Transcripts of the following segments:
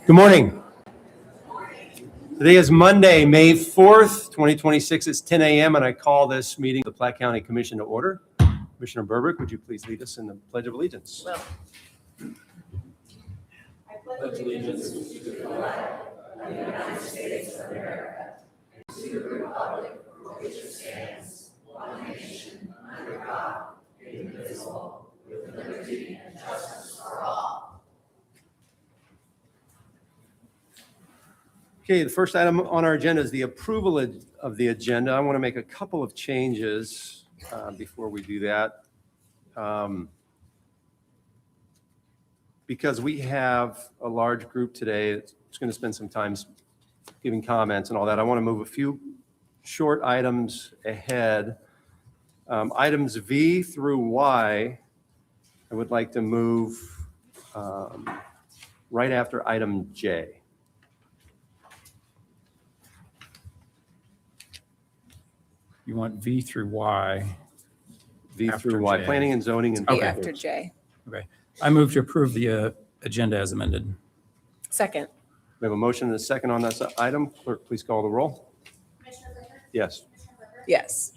Good morning. Today is Monday, May 4th, 2026. It's 10 a.m. and I call this meeting of the Platte County Commission to order. Commissioner Burbick, would you please lead us in the Pledge of Allegiance? Well, I pledge allegiance to the flag of the United States of America and to the republic for which it stands, one nation, under God, indivisible, with liberty and justice for all. Okay, the first item on our agenda is the approval of the agenda. I want to make a couple of changes before we do that. Because we have a large group today that's going to spend some time giving comments and all that, I want to move a few short items ahead. Items V through Y, I would like to move right after item J. You want V through Y. V After through Y, J. planning and zoning and. Be Okay. after J. Okay. I move to approve the agenda as amended. Second. We have a motion and a second on this item. Clerk, please call the roll. Yes, Yes.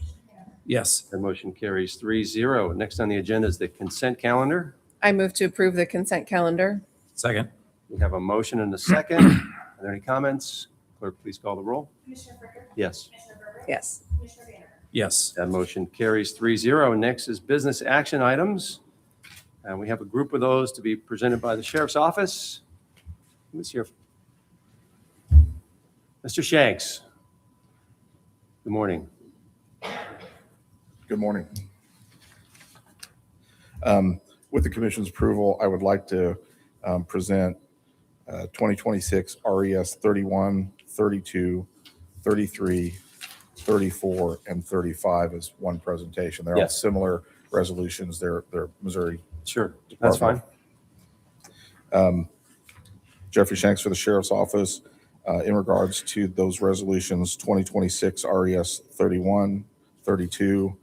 Yes. the motion carries 3-0. Next on the agenda is the consent calendar. I move to approve the consent calendar. Second. We have a motion and a second. Are there any comments? Clerk, please call the roll. Yes, Yes. Yes. that motion carries 3-0. Next is business action items. And we have a group of those to be presented by the Sheriff's Office. Who's here? Mr. Shanks. Good morning. Good morning. With the Commission's approval, I would like to present 2026 RES 31, 32, 33, 34, and 35 as one presentation. They're all Yes. similar resolutions. They're Missouri. Sure, that's fine. Jeffrey Shanks for the Sheriff's Office. In regards to those resolutions, 2026 RES 31, 32,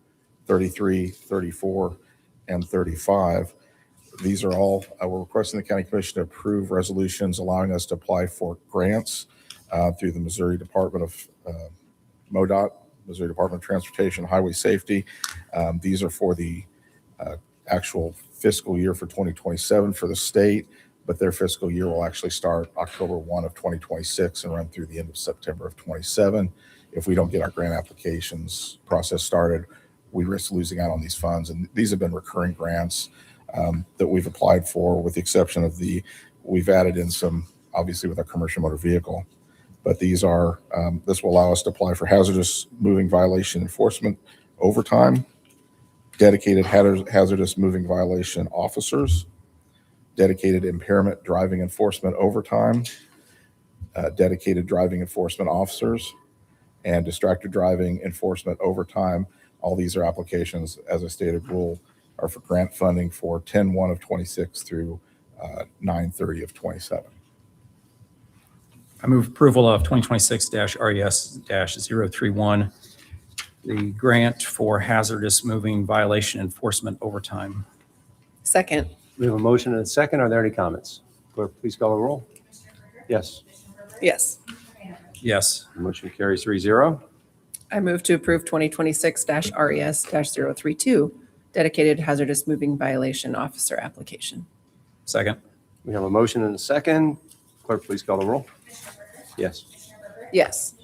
33, 34, and 35. These are all, we're requesting the County Commission to approve resolutions allowing us to apply for grants through the Missouri Department of MoDOT, Missouri Department of Transportation, Highway Safety. These are for the actual fiscal year for 2027 for the state, but their fiscal year will actually start October 1 of 2026 and run through the end of September of 27. If we don't get our grant applications process started, we risk losing out on these funds. And these have been recurring grants that we've applied for, with the exception of we've added in some, obviously with our commercial motor vehicle. But these are, this will allow us to apply for hazardous moving violation enforcement overtime, dedicated hazardous moving violation officers, dedicated impairment driving enforcement overtime, dedicated driving enforcement officers, and distracted driving enforcement overtime. All these are applications, as I stated, are for grant funding for 10/1 of 26 through 9/30 of 27. I move approval of 2026-RES-031, the grant for hazardous moving violation enforcement overtime. Second. We have a motion and a second. Are there any comments? Clerk, please call the roll. Yes, Yes. Yes. the motion carries 3-0. I move to approve 2026-RES-032, dedicated hazardous moving violation officer application. Second. We have a motion and a second. Clerk, please call the roll. Yes, Yes.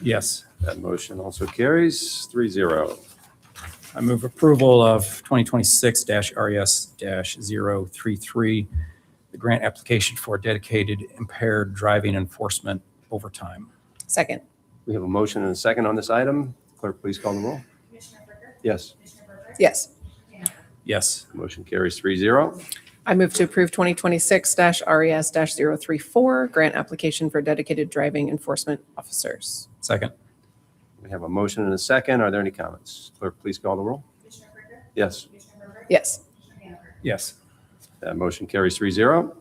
Yes. that motion also carries 3-0. I move approval of 2026-RES-033, the grant application for dedicated impaired driving enforcement overtime. Second. We have a motion and a second on this item. Clerk, please call the roll. Yes, Yes. Yes. the motion carries 3-0. I move to approve 2026-RES-034, grant application for dedicated driving enforcement officers. Second. We have a motion and a second. Are there any comments? Clerk, please call the roll. Yes, Yes. Yes. that motion carries 3-0.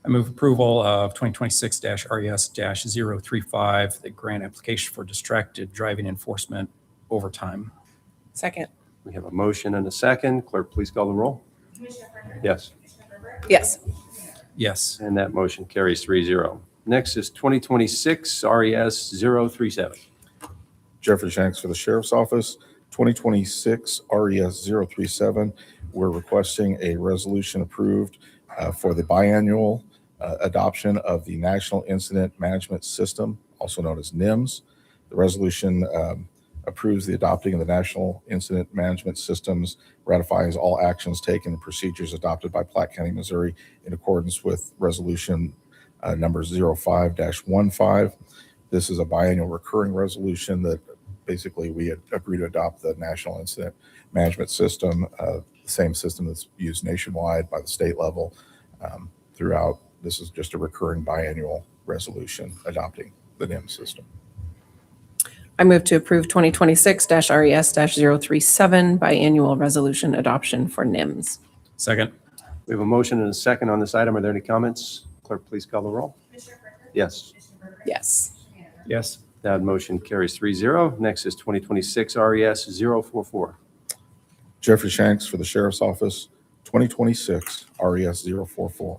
I move approval of 2026-RES-035, the grant application for distracted driving enforcement overtime. Second. We have a motion and a second. Clerk, please call the roll. Yes, Yes. Yes. And that motion carries 3-0. Next is 2026 RES 037. Jeffrey Shanks for the Sheriff's Office, 2026 RES 037. We're requesting a resolution approved for the biannual adoption of the National Incident Management System, also known as NIMS. The resolution approves the adopting of the National Incident Management Systems, ratifies all actions taken and procedures adopted by Platte County, Missouri in accordance with Resolution number 05-15. This is a biannual recurring resolution that basically we had agreed to adopt the National Incident Management System, the same system that's used nationwide by the state level throughout. This is just a recurring biannual resolution adopting the NIMS system. I move to approve 2026-RES-037 biannual resolution adoption for NIMS. Second. We have a motion and a second on this item. Are there any comments? Clerk, please call the roll. Yes. Yes. Yes. That motion carries 3-0. Next is 2026 RES 044. Jeffrey Shanks for the Sheriff's Office, 2026 RES 044.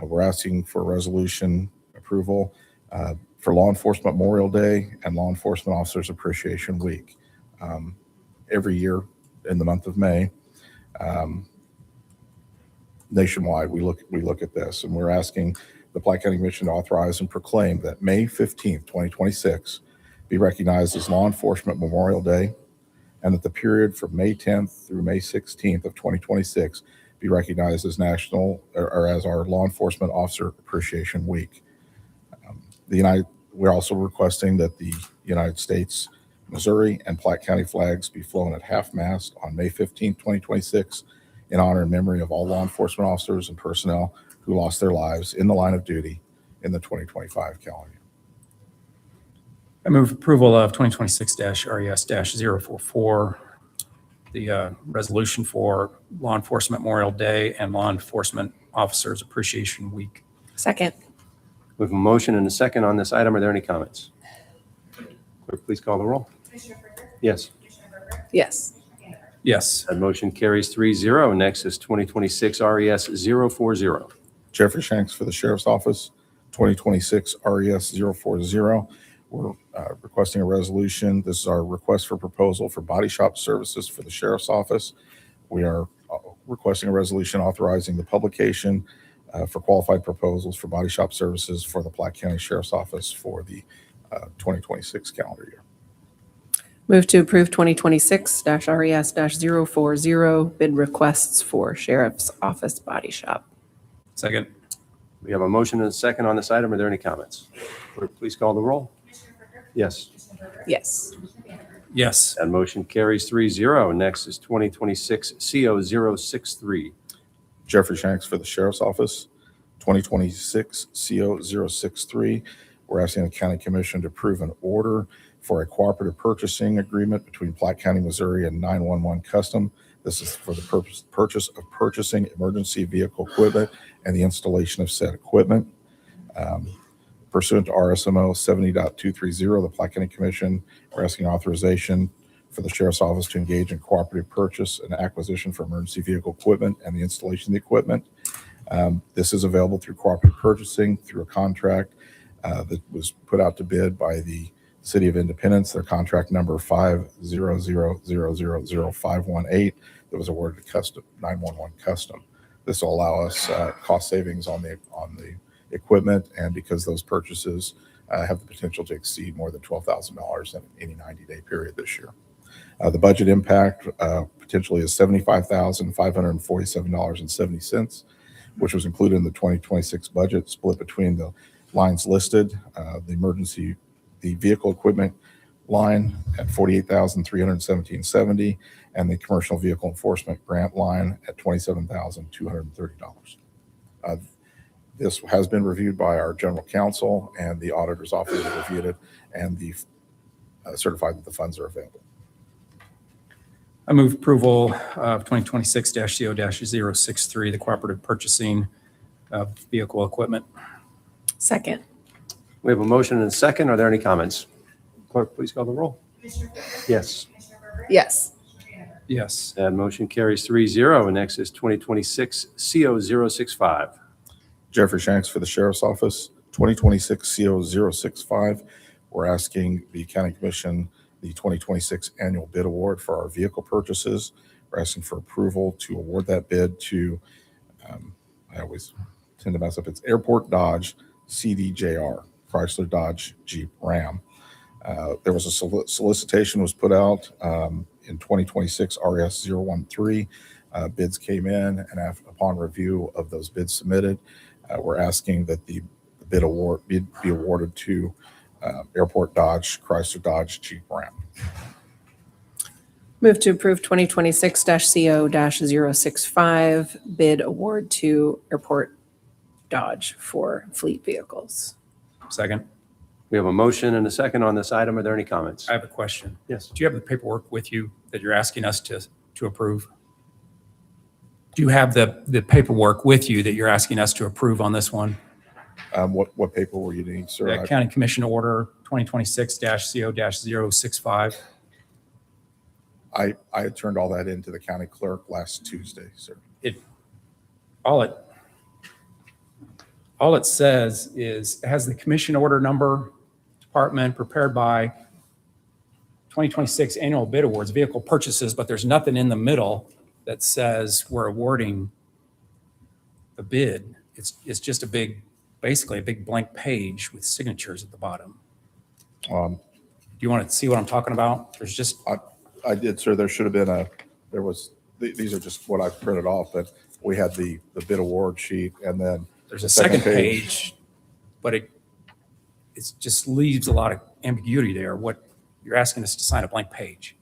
We're asking for resolution approval for Law Enforcement Memorial Day and Law Enforcement Officers Appreciation Week. Every year in the month of May, nationwide, we look at this, and we're asking the Platte County Commission to authorize and proclaim that May 15th, 2026 be recognized as Law Enforcement Memorial Day, and that the period from May 10th through May 16th of 2026 be recognized as as our Law Enforcement Officer Appreciation Week. We're also requesting that the United States, Missouri, and Platte County flags be flown at half-mast on May 15th, 2026 in honor and memory of all law enforcement officers and personnel who lost their lives in the line of duty in the 2025 calendar year. I move approval of 2026-RES-044, the resolution for Law Enforcement Memorial Day and Law Enforcement Officers Appreciation Week. Second. We have a motion and a second on this item. Are there any comments? Clerk, please call the roll. Yes. Yes. Yes. That motion carries 3-0. Next is 2026 RES 040. Jeffrey Shanks for the Sheriff's Office, 2026 RES 040. We're requesting a resolution. This is our request for proposal for body shop services for the Sheriff's Office. We are requesting a resolution authorizing the publication for qualified proposals for body shop services for the Platte County Sheriff's Office for the 2026 calendar year. Move to approve 2026-RES-040 bid requests for Sheriff's Office Body Shop. Second. We have a motion and a second on this item. Are there any comments? Clerk, please call the roll. Yes. Yes. Yes. That motion carries 3-0. Next is 2026 CO063. Jeffrey Shanks for the Sheriff's Office, 2026 CO063. We're asking the County Commission to approve an order for a cooperative purchasing agreement between Platte County, Missouri and 911 Custom. This is for the purchase of purchasing emergency vehicle equipment and the installation of said equipment. Pursuant to RSMO 70.230, the Platte County Commission, we're asking authorization for the Sheriff's Office to engage in cooperative purchase and acquisition for emergency vehicle equipment and the installation of the equipment. This is available through cooperative purchasing through a contract that was put out to bid by the City of Independence. Their contract number 500000518 that was awarded to 911 Custom. This will allow us cost savings on the equipment, and because those purchases have the potential to exceed more than $12,000 in any 90-day period this year. The budget impact potentially is $75,547.70, which was included in the 2026 budget, split between the lines listed, the vehicle equipment line at $48,317.70, and the commercial vehicle enforcement grant line at $27,230. This has been reviewed by our general counsel, and the auditor's office has reviewed it and certified that the funds are available. I move approval of 2026-CO-063, the cooperative purchasing of vehicle equipment. Second. We have a motion and a second. Are there any comments? Clerk, please call the roll. Yes. Yes. Yes. That motion carries 3-0. And next is 2026 CO065. Jeffrey Shanks for the Sheriff's Office, 2026 CO 065. We're asking the County Commission the 2026 annual bid award for our vehicle purchases. We're asking for approval to award that bid to, I always tend to mess up, it's Airport Dodge CDJR, Chrysler Dodge Jeep Ram. There was a solicitation was put out in 2026 RS 013. Bids came in, and upon review of those bids submitted, we're asking that the bid be awarded to Airport Dodge, Chrysler Dodge Jeep Ram. Move to approve 2026-CO-065 bid award to Airport Dodge for fleet vehicles. Second. We have a motion and a second on this item. Are there any comments? I have a question. Yes. Do you have the paperwork with you that you're asking us to approve? Do you have the paperwork with you that you're asking us to approve on this one? What paper were you needing, sir? The County Commission Order 2026-CO-065. I had turned all that into the county clerk last Tuesday, sir. All it says is, it has the commission order number, department prepared by 2026 annual bid awards, vehicle purchases, but there's nothing in the middle that says we're awarding the bid. It's just basically a big blank page with signatures at the bottom. Do you want to see what I'm talking about? There's just, I did, sir. There should have been these are just what I printed off, but we had the bid award sheet, and then there's a second page, but it just leaves a lot of ambiguity there. What you're asking us to sign a blank page.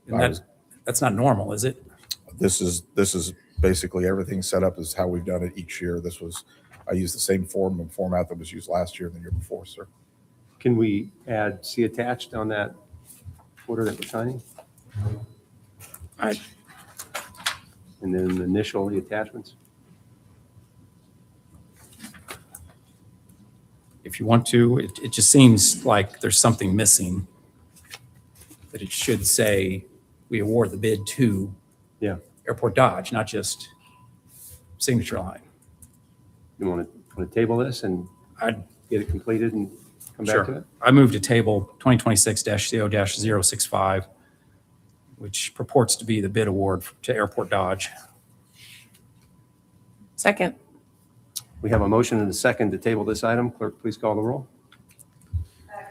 And that's not normal, is it? This is basically everything set up as how we've done it each year. I used the same form and format that was used last year and the year before, sir. Can we add see attached on that order that we're signing? And then initial the attachments? If you want to, it just seems like there's something missing. That it should say we award the bid to Yeah. Airport Dodge, not just signature line. You want to table this and I'd get it completed and come back to it? I move to table 2026-CO-065, which purports to be the bid award to Airport Dodge. Second. We have a motion and a second to table this item. Clerk, please call the roll.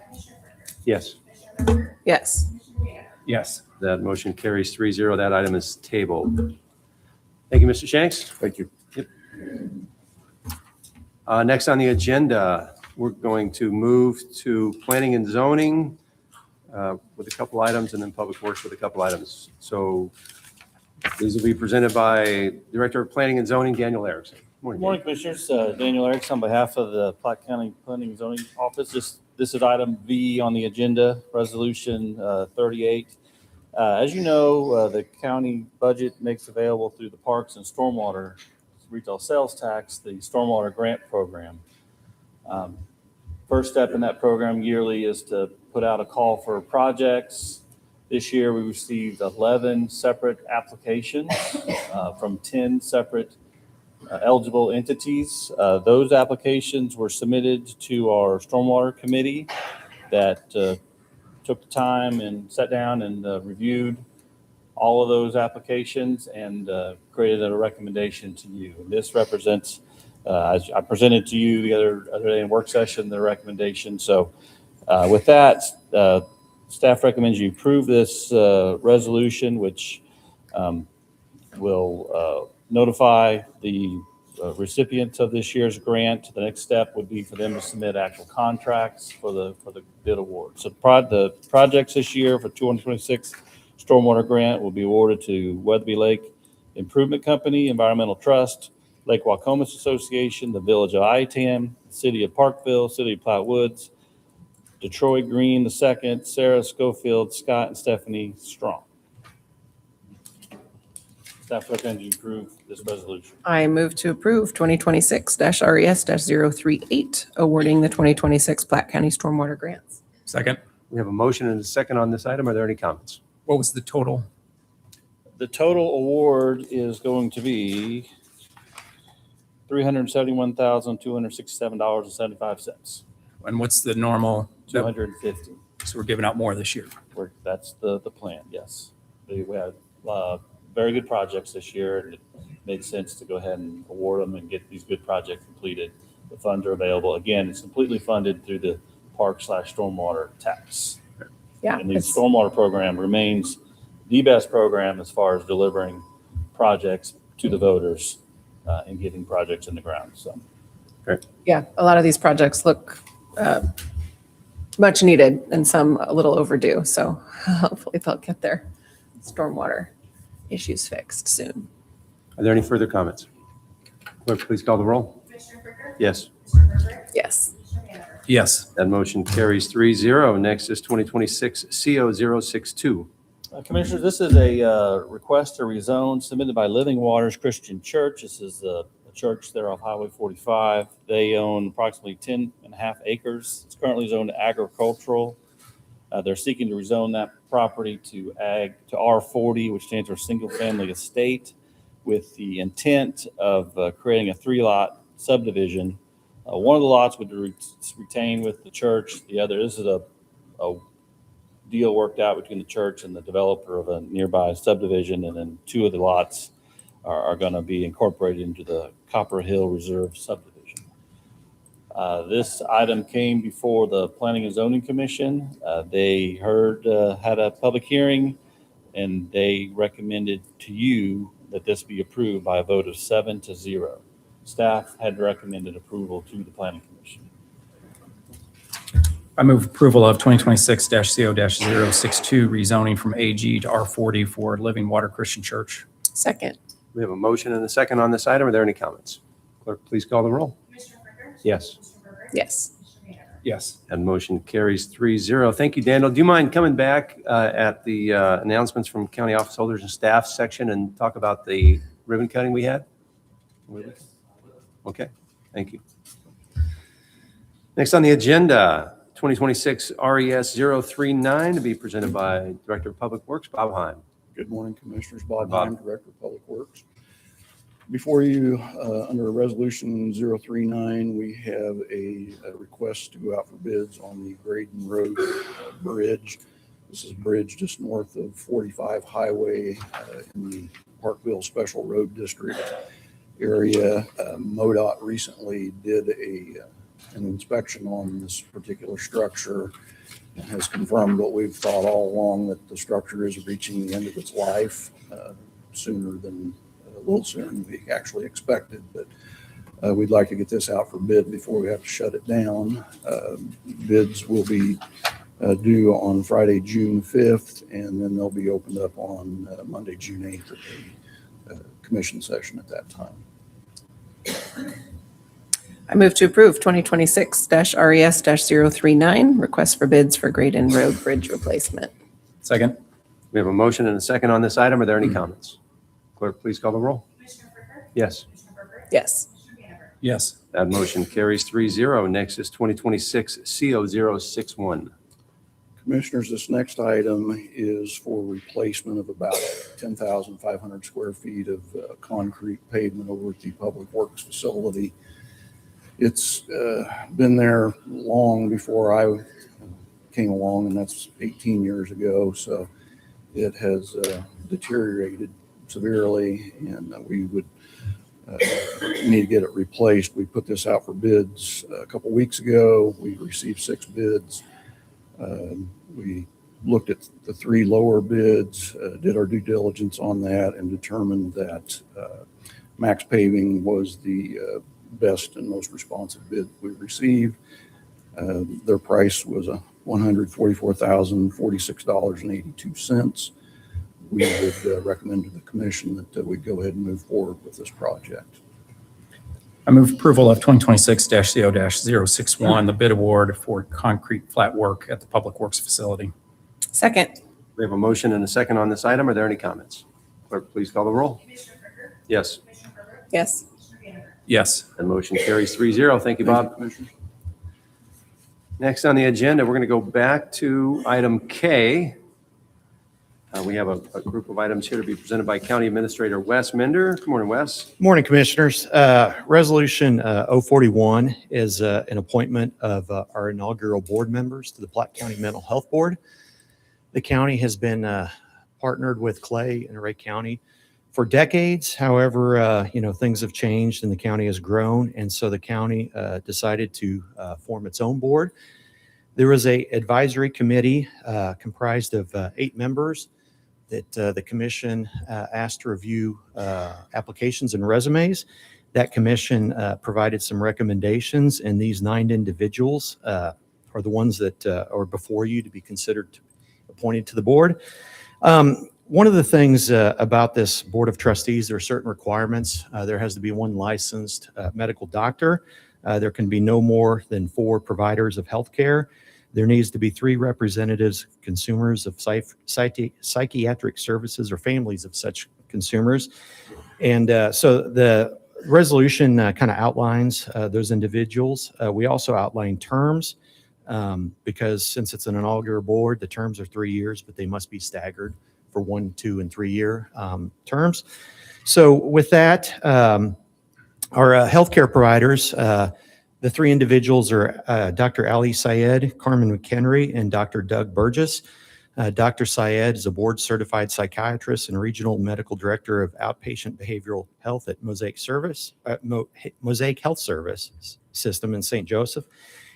Commissioner Brinker, Yes. Commissioner Brinker, Yes. Commissioner Gann, Yes. That motion carries 3-0. That item is tabled. Thank you, Mr. Shanks. Thank you. Next on the agenda, we're going to move to planning and zoning with a couple items, and then public works with a couple items. So these will be presented by Director of Planning and Zoning, Daniel Erickson. Good morning, Commissioners. Daniel Erickson on behalf of the Platte County Planning and Zoning Office. This is item V on the agenda, Resolution 38. As you know, the county budget makes available through the Parks and Stormwater Retail Sales Tax, the Stormwater Grant Program. First step in that program yearly is to put out a call for projects. This year, we received 11 separate applications from 10 separate eligible entities. Those applications were submitted to our Stormwater Committee that took the time and sat down and reviewed all of those applications and created a recommendation to you. And this represents, as I presented to you the other day in work session, the recommendation. So with that, staff recommends you approve this resolution, which will notify the recipients of this year's grant. The next step would be for them to submit actual contracts for the bid award. So the projects this year for 2026 stormwater grant will be awarded to Weatherby Lake Improvement Company, Environmental Trust, Lake Wacomas Association, the Village of Itam, City of Parkville, City of Platte Woods, Detroit Green II, Sarah Schofield, Scott, and Stephanie Strong. Staff recommends you approve this resolution. I move to approve 2026-RES-038, awarding the 2026 Platte County Stormwater Grants. Second. We have a motion and a second on this item. Are there any comments? What was the total? The total award is going to be $371,267.75. And what's the normal? 250. So we're giving out more this year. That's the plan, yes. We had very good projects this year, and it made sense to go ahead and award them and get these good projects completed. The funds are available. Again, it's completely funded through the park/stormwater tax. Yeah, And the it's- stormwater program remains the best program as far as delivering projects to the voters and getting projects in the ground, so. yeah, a lot of these projects look much needed and some a little overdue. So hopefully they'll get their stormwater issues fixed soon. Are there any further comments? Clerk, please call the roll. Commissioner Brinker? Yes. Commissioner Herbert? Yes. Commissioner Vanacker? Yes. That motion carries 3-0. Next is 2026 CO062. Commissioners, this is a request to rezone submitted by Living Waters Christian Church. This is a church there off Highway 45. They own approximately 10.5 acres. It's currently zoned agricultural. They're seeking to rezone that property to R40, which stands for Single Family Estate, with the intent of creating a 3-lot subdivision. One of the lots would retain with the church. The other, this is a deal worked out between the church and the developer of a nearby subdivision, and then 2 of the lots are going to be incorporated into the Copper Hill Reserve subdivision. This item came before the Planning and Zoning Commission. They had a public hearing, and they recommended to you that this be approved by a vote of 7-0. Staff had recommended approval to the Planning Commission. I move approval of 2026-CO-062 rezoning from AG to R40 for Living Water Christian Church. Second. We have a motion and a second on this item. Are there any comments? Clerk, please call the roll. Commissioner Brinker? Yes. Commissioner Herbert? Yes. Commissioner Vanacker? Yes. That motion carries 3-0. Thank you, Daniel. Do you mind coming back at the announcements from county office holders and staff section and talk about the ribbon cutting we had? Okay, thank you. Next on the agenda, 2026 RES 039 to be presented by Director of Public Works, Bob Heim. Good morning, Commissioners. Bob Bob. Heim, Director of Public Works. Before you, under Resolution 039, we have a request to go out for bids on the Graydon Road Bridge. This is a bridge just north of 45 Highway in the Parkville Special Road District area. MoDOT recently did an inspection on this particular structure and has confirmed what we've thought all along, that the structure is reaching the end of its life a little sooner than we actually expected. But we'd like to get this out for bid before we have to shut it down. Bids will be due on Friday, June 5th, and then they'll be opened up on Monday, June 8th at the commission session at that time. I move to approve 2026-RES-039, request for bids for Graydon Road Bridge replacement. Second. We have a motion and a second on this item. Are there any comments? Clerk, please call the roll. Commissioner Brinker? Yes. Commissioner Herbert? Yes. Commissioner Vanacker? Yes. That motion carries 3-0. Next is 2026 CO061. Commissioners, this next item is for replacement of about 10,500 square feet of concrete pavement over at the Public Works facility. It's been there long before I came along, and that's 18 years ago. So it has deteriorated severely, and we would need to get it replaced. We put this out for bids a couple weeks ago. We received 6 bids. We looked at the 3 lower bids, did our due diligence on that, and determined that Max Paving was the best and most responsive bid we received. Their price was $144,046.82. We would recommend to the commission that we go ahead and move forward with this project. I move approval of 2026-CO-061, the bid award for concrete flat work at the Public Works facility. Second. We have a motion and a second on this item. Are there any comments? Clerk, please call the roll. Commissioner Brinker? Yes. Commissioner Herbert? Yes. Commissioner Vanacker? Yes. That motion carries 3-0. Thank you, Bob. Commissioners. Next on the agenda, we're going to go back to item K. We have a group of items here to be presented by County Administrator Wes Minder. Good morning, Wes. Morning, Commissioners. Resolution 041 is an appointment of our inaugural board members to the Platte County Mental Health Board. The county has been partnered with Clay and Ray County for decades. However, things have changed and the county has grown. And so the county decided to form its own board. There was a advisory committee comprised of 8 members that the commission asked to review applications and resumes. That commission provided some recommendations, and these 9 individuals are the ones that are before you to be considered appointed to the board. One of the things about this Board of Trustees, there are certain requirements. There has to be 1 licensed medical doctor. There can be no more than 4 providers of healthcare. There needs to be 3 representatives, consumers of psychiatric services or families of such consumers. And so the resolution kind of outlines those individuals. We also outline terms because since it's an inaugural board, the terms are 3 years, but they must be staggered for 1, 2, and 3 year terms. So with that, our healthcare providers, the 3 individuals are Dr. Ali Syed, Carmen McHenry, and Dr. Doug Burgess. Dr. Syed is a board-certified psychiatrist and regional medical director of outpatient behavioral health at Mosaic Health Service System in St. Joseph.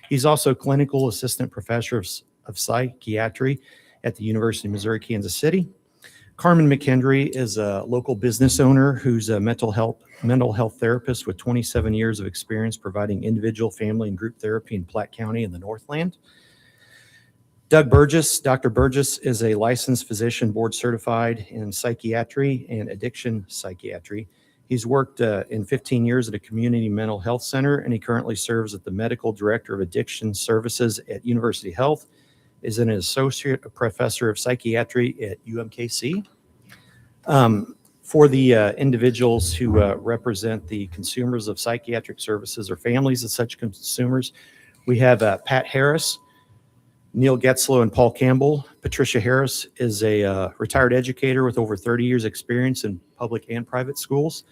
He's also clinical assistant professor of psychiatry at the University of Missouri, Kansas City. Carmen McHenry is a local business owner who's a mental health therapist with 27 years of experience providing individual, family, and group therapy in Platte County in the Northland. Doug Burgess, Dr. Burgess is a licensed physician board certified in psychiatry and addiction psychiatry. He's worked in 15 years at a community mental health center, and he currently serves as the medical director of addiction services at University Health, is an associate professor of psychiatry at UMKC. For the individuals who represent the consumers of psychiatric services or families of such consumers, we have Pat Harris, Neil Getzlow, and Paul Campbell. Patricia Harris is a retired educator with over 30 years experience in public and private schools.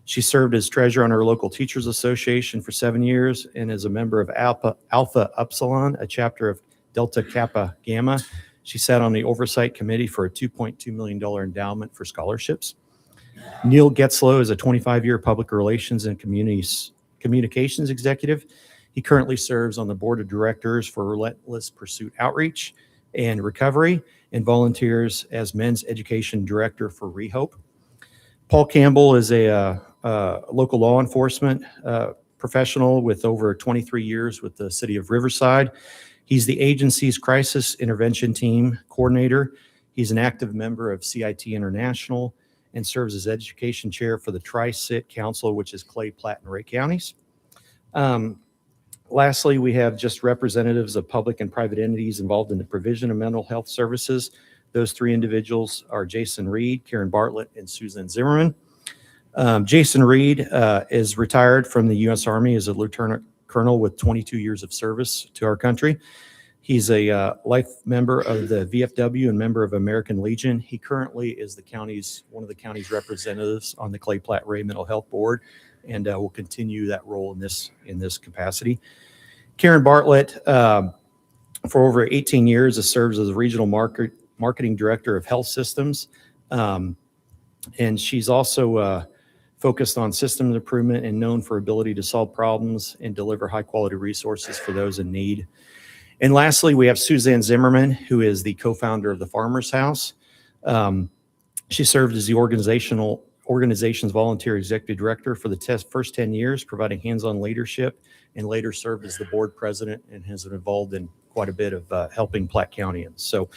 She served as treasurer on her local teachers association for 7 years and is a member of Alpha Upsilon, a chapter of Delta Kappa Gamma. She sat on the oversight committee for a $2.2 million endowment for scholarships. Neil Getzlow is a 25-year public relations and communications executive. He currently serves on the board of directors for Relentless Pursuit Outreach and Recovery and volunteers as men's education director for Rehope. Paul Campbell is a local law enforcement professional with over 23 years with the city of Riverside. He's the agency's crisis intervention team coordinator. He's an active member of CIT International and serves as education chair for the Tri-Cit Council, which is Clay, Platte, and Ray counties. Lastly, we have just representatives of public and private entities involved in the provision of mental health services. Those 3 individuals are Jason Reed, Karen Bartlett, and Suzanne Zimmerman. Jason Reed is retired from the U.S. Army as a lieutenant colonel with 22 years of service to our country. He's a life member of the VFW and member of American Legion. He currently is one of the county's representatives on the Clay Platte Ray Mental Health Board, and will continue that role in this capacity. Karen Bartlett, for over 18 years, has served as a regional marketing director of health systems, and she's also focused on systems improvement and known for ability to solve problems and deliver high-quality resources for those in need. And lastly, we have Suzanne Zimmerman, who is the co-founder of the Farmers House. She served as the organization's volunteer executive director for the first 10 years, providing hands-on leadership, and later served as the board president and has been involved in quite a bit of helping Platte Countyans. So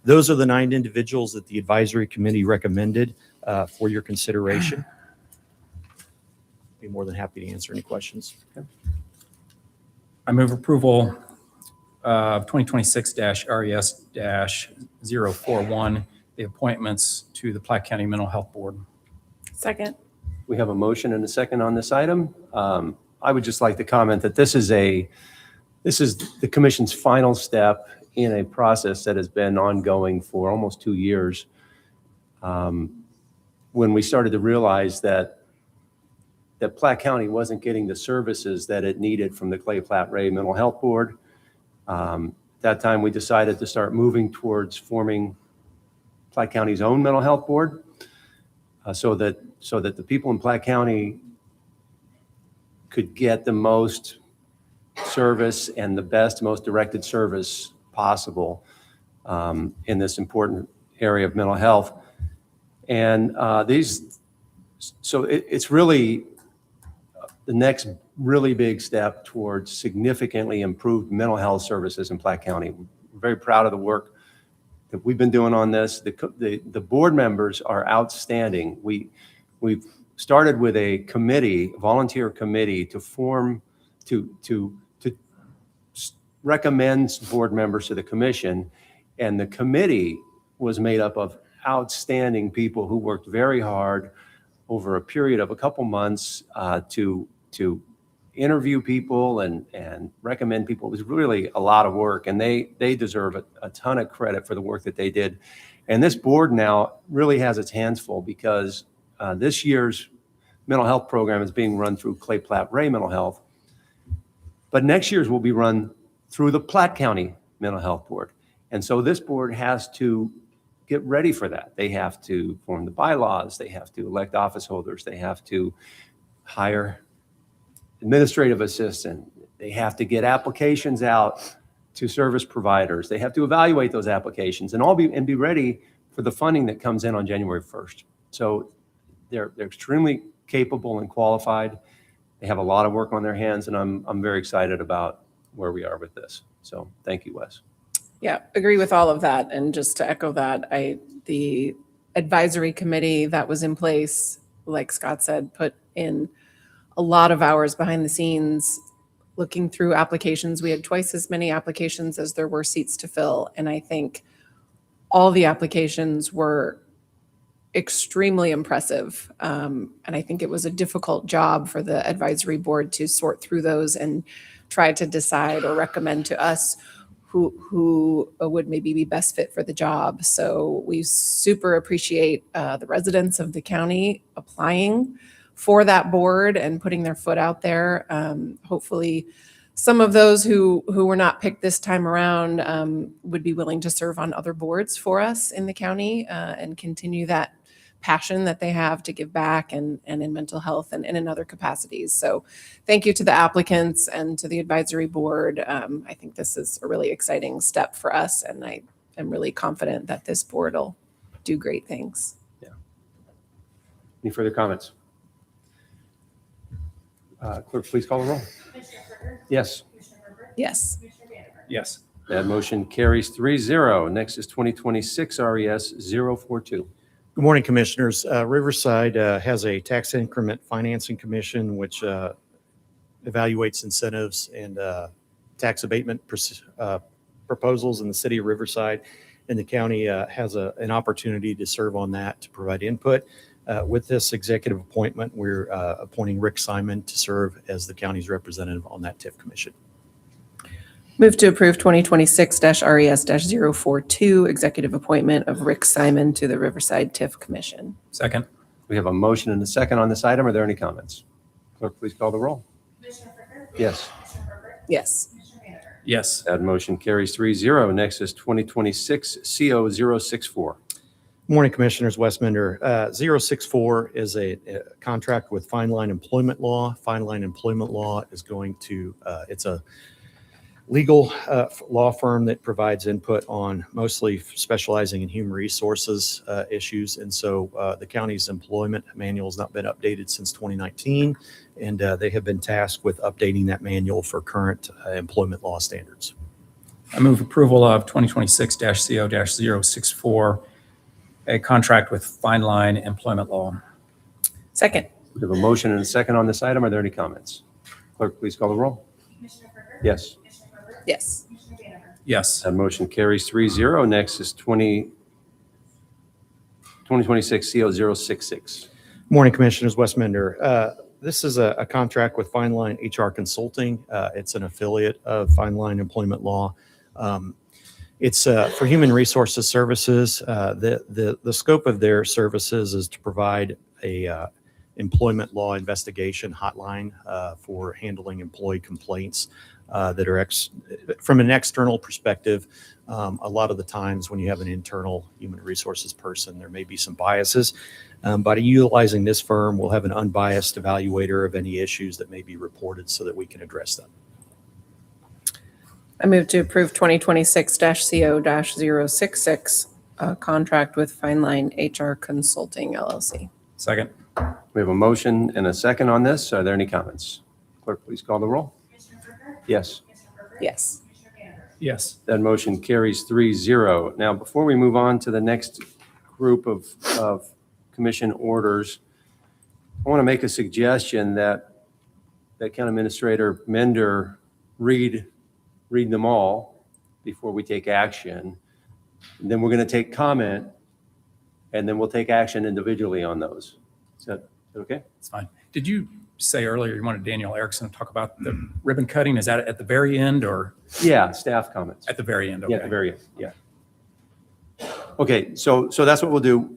those are the 9 individuals that the advisory committee recommended for your consideration. Be more than happy to answer any questions. I move approval of 2026-RES-041, the appointments to the Platte County Mental Health Board. Second. We have a motion and a second on this item. I would just like to comment that this is the commission's final step in a process that has been ongoing for almost 2 years. when we started to realize that Platte County wasn't getting the services that it needed from the Clay Platte Ray Mental Health Board. That time we decided to start moving towards forming Platte County's own mental health board, so that the people in Platte County could get the most service and the best, most directed service possible in this important area of mental health. And it's really the next really big step towards significantly improved mental health services in Platte County. We're very proud of the work that we've been doing on this. The board members are outstanding. We've started with a committee, a volunteer committee to recommend board members to the commission. And the committee was made up of outstanding people who worked very hard over a period of a couple months to interview people and recommend people. It was really a lot of work, and they deserve a ton of credit for the work that they did. And this board now really has its hands full, because this year's mental health program is being run through Clay Platte Ray Mental Health, but next year's will be run through the Platte County Mental Health Board. And so this board has to get ready for that. They have to form the bylaws, they have to elect office holders, they have to hire administrative assistant, they have to get applications out to service providers, they have to evaluate those applications and be ready for the funding that comes in on January 1st. So they're extremely capable and qualified. They have a lot of work on their hands, and I'm very excited about where we are with this. So thank you, Wes. Yeah, agree with all of that. And just to echo that, the advisory committee that was in place, like Scott said, put in a lot of hours behind the scenes looking through applications. We had twice as many applications as there were seats to fill. And I think all the applications were extremely impressive. And I think it was a difficult job for the advisory board to sort through those and try to decide or recommend to us who would maybe be best fit for the job. So we super appreciate the residents of the county applying for that board and putting their foot out there. Hopefully some of those who were not picked this time around would be willing to serve on other boards for us in the county and continue that passion that they have to give back and in mental health and in other capacities. So thank you to the applicants and to the advisory board. I think this is a really exciting step for us, and I am really confident that this board will do great things. Yeah. Any further comments? Clerk, please call the roll. Commissioner Frycker? Yes. Commissioner Herbert? Yes. Commissioner Vandenberg? Yes. That motion carries 3-0. Next is 2026 RES 042. Good morning, Commissioners. Riverside has a tax increment financing commission, which evaluates incentives and tax abatement proposals in the city of Riverside. And the county has an opportunity to serve on that, to provide input. With this executive appointment, we're appointing Rick Simon to serve as the county's representative on that TIF commission. Move to approve 2026-RES-042 executive appointment of Rick Simon to the Riverside TIF Commission. Second. We have a motion and a second on this item. Are there any comments? Clerk, please call the roll. Commissioner Frycker? Yes. Commissioner Herbert? Yes. Commissioner Vandenberg? Yes. That motion carries 3-0. Next is 2026 CO 064. Good morning, Commissioners. Wes Mender. 064 is a contract with Fine Line Employment Law. Fine Line Employment Law is going to, it's a legal law firm that provides input on mostly specializing in human resources issues. And so the county's employment manual has not been updated since 2019, and they have been tasked with updating that manual for current employment law standards. I move approval of 2026-CO-064, a contract with Fine Line Employment Law. Second. We have a motion and a second on this item. Are there any comments? Clerk, please call the roll. Commissioner Frycker? Yes. Commissioner Herbert? Yes. Commissioner Vandenberg? Yes. That motion carries 3-0. Next is 2026 CO 066. Good morning, Commissioners. Wes Mender. This is a contract with Fine Line HR Consulting. It's an affiliate of Fine Line Employment Law. It's for Human Resources Services. The scope of their services is to provide a employment law investigation hotline for handling employee complaints that are from an external perspective. A lot of the times when you have an internal human resources person, there may be some biases. By utilizing this firm, we'll have an unbiased evaluator of any issues that may be reported so that we can address them. I move to approve 2026-CO-066, contract with Fine Line HR Consulting LLC. Second. We have a motion and a second on this. Are there any comments? Clerk, please call the roll. Commissioner Frycker? Yes. Commissioner Perkins? Yes. Commissioner Gander? Yes. That motion carries 3-0. Now, before we move on to the next group of commission orders, I want to make a suggestion that County Administrator Mender read them all before we take action. And then we're going to take comment, and then we'll take action individually on those. Is that okay? It's fine. Did you say earlier you wanted Daniel Erickson to talk about the ribbon cutting? Is that at the very end or Yeah, staff comments. at the very end? Yeah, at the Okay. very end, yeah. Okay, so that's what we'll do.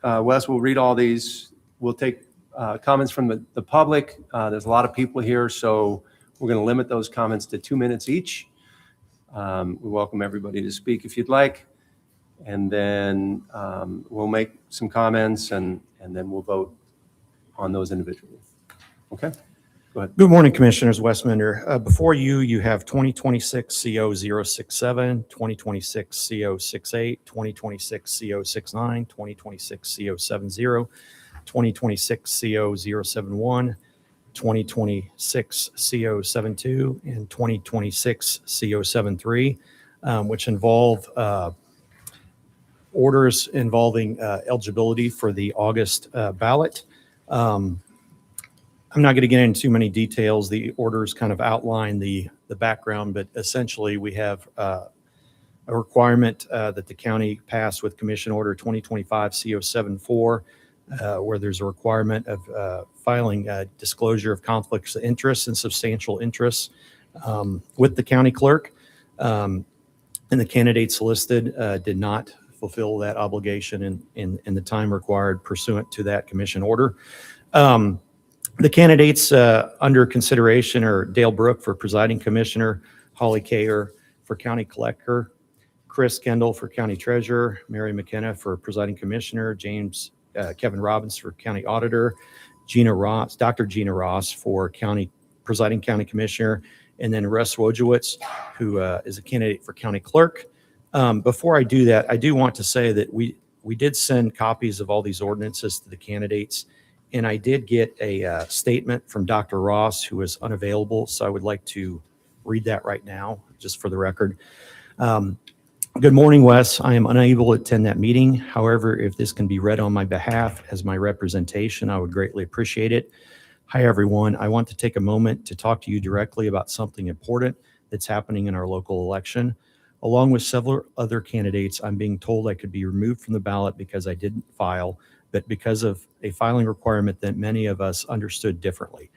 Wes, we'll read all these. We'll take comments from the public. There's a lot of people here, so we're going to limit those comments to 2 minutes each. We welcome everybody to speak if you'd like. And then we'll make some comments and then we'll vote on those individually. Okay? Go ahead. Good morning, Commissioners. Wes Mender. Before you have 2026 CO067, 2026 CO68, 2026 CO69, 2026 CO70, 2026 CO071, 2026 CO72, and 2026 CO73, which involve orders involving eligibility for the August ballot. I'm not going to get into too many details. The orders kind of outline the background, but essentially we have a requirement that the county pass with Commission Order 2025 CO74, where there's a requirement of filing disclosure of conflicts of interest and substantial interests with the county clerk. And the candidates listed did not fulfill that obligation in the time required pursuant to that commission order. The candidates under consideration are Dale Brook for presiding commissioner, Holly Kayer for county collector, Chris Kendall for county treasurer, Mary McKenna for presiding commissioner, Kevin Robbins for county auditor, Dr. Gina Ross for presiding county commissioner, and then Russ Wojciech, who is a candidate for county clerk. Before I do that, I do want to say that we did send copies of all these ordinances to the candidates, and I did get a statement from Dr. Ross, who is unavailable, so I would like to read that right now, just for the record. Good morning, Wes. I am unable to attend that meeting. However, if this can be read on my behalf as my representation, I would greatly appreciate it. Hi, everyone. I want to take a moment to talk to you directly about something important that's happening in our local election. Along with several other candidates, I'm being told I could be removed from the ballot because I didn't file, but because of a filing requirement that many of us understood differently.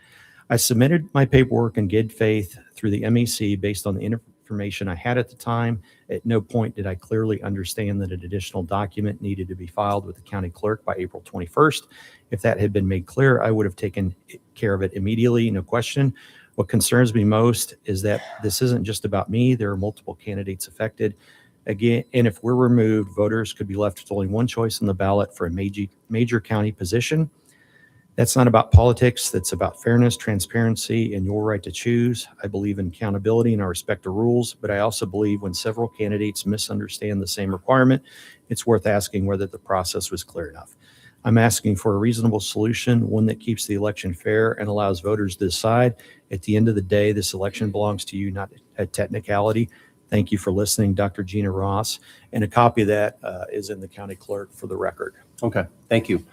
I submitted my paperwork in good faith through the MEC based on the information I had at the time. At no point did I clearly understand that an additional document needed to be filed with the county clerk by April 21st. If that had been made clear, I would have taken care of it immediately, no question. What concerns me most is that this isn't just about me. There are multiple candidates affected. Again, and if we're removed, voters could be left with only one choice on the ballot for a major county position. That's not about politics. That's about fairness, transparency, and your right to choose. I believe in accountability and I respect the rules, but I also believe when several candidates misunderstand the same requirement, it's worth asking whether the process was clear enough. I'm asking for a reasonable solution, one that keeps the election fair and allows voters to decide. At the end of the day, this election belongs to you, not a technicality. Thank you for listening, Dr. Gina Ross. And a copy of that is in the county clerk for the record. Okay, thank you.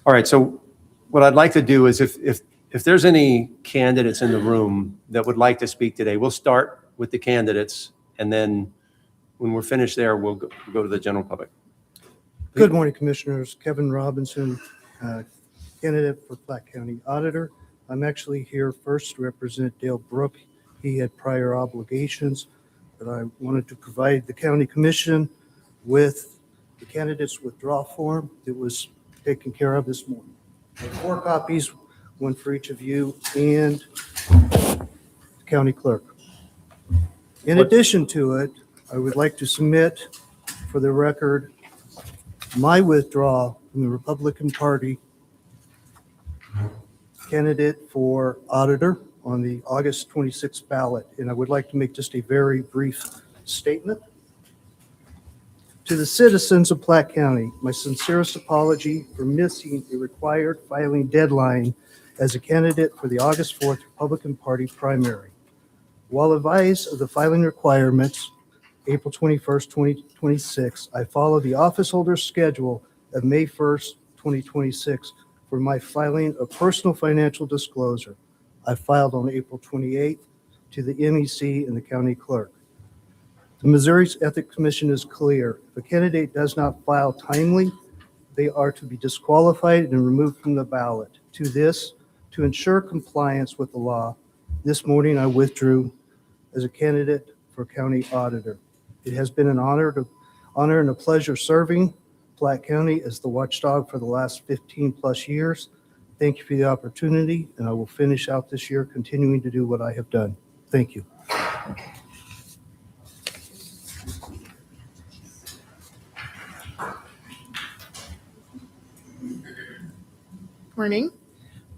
All right, so what I'd like to do is if there's any candidates in the room that would like to speak today, we'll start with the candidates, and then when we're finished there, we'll go to the general public. Good morning, Commissioners. Kevin Robinson, candidate for Platte County Auditor. I'm actually here first to represent Dale Brook. He had prior obligations. but I wanted to provide the county commission with the candidate's withdrawal form. It was taken care of this morning. I have 4 copies, one for each of you and the county clerk. In addition to it, I would like to submit for the record my withdrawal from the Republican Party candidate for auditor on the August 26th ballot. And I would like to make just a very brief statement. To the citizens of Platte County, my sincerest apology for missing a required filing deadline as a candidate for the August 4th Republican Party primary. While advised of the filing requirements, April 21st, 2026, I follow the office holder's schedule of May 1st, 2026 for my filing of personal financial disclosure. I filed on April 28th to the MEC and the county clerk. The Missouri's Ethics Commission is clear. If a candidate does not file timely, they are to be disqualified and removed from the ballot. To ensure compliance with the law, this morning I withdrew as a candidate for county auditor. It has been an honor and a pleasure serving Platte County as the watchdog for the last 15 plus years. Thank you for the opportunity, and I will finish out this year continuing to do what I have done. Thank you. Morning.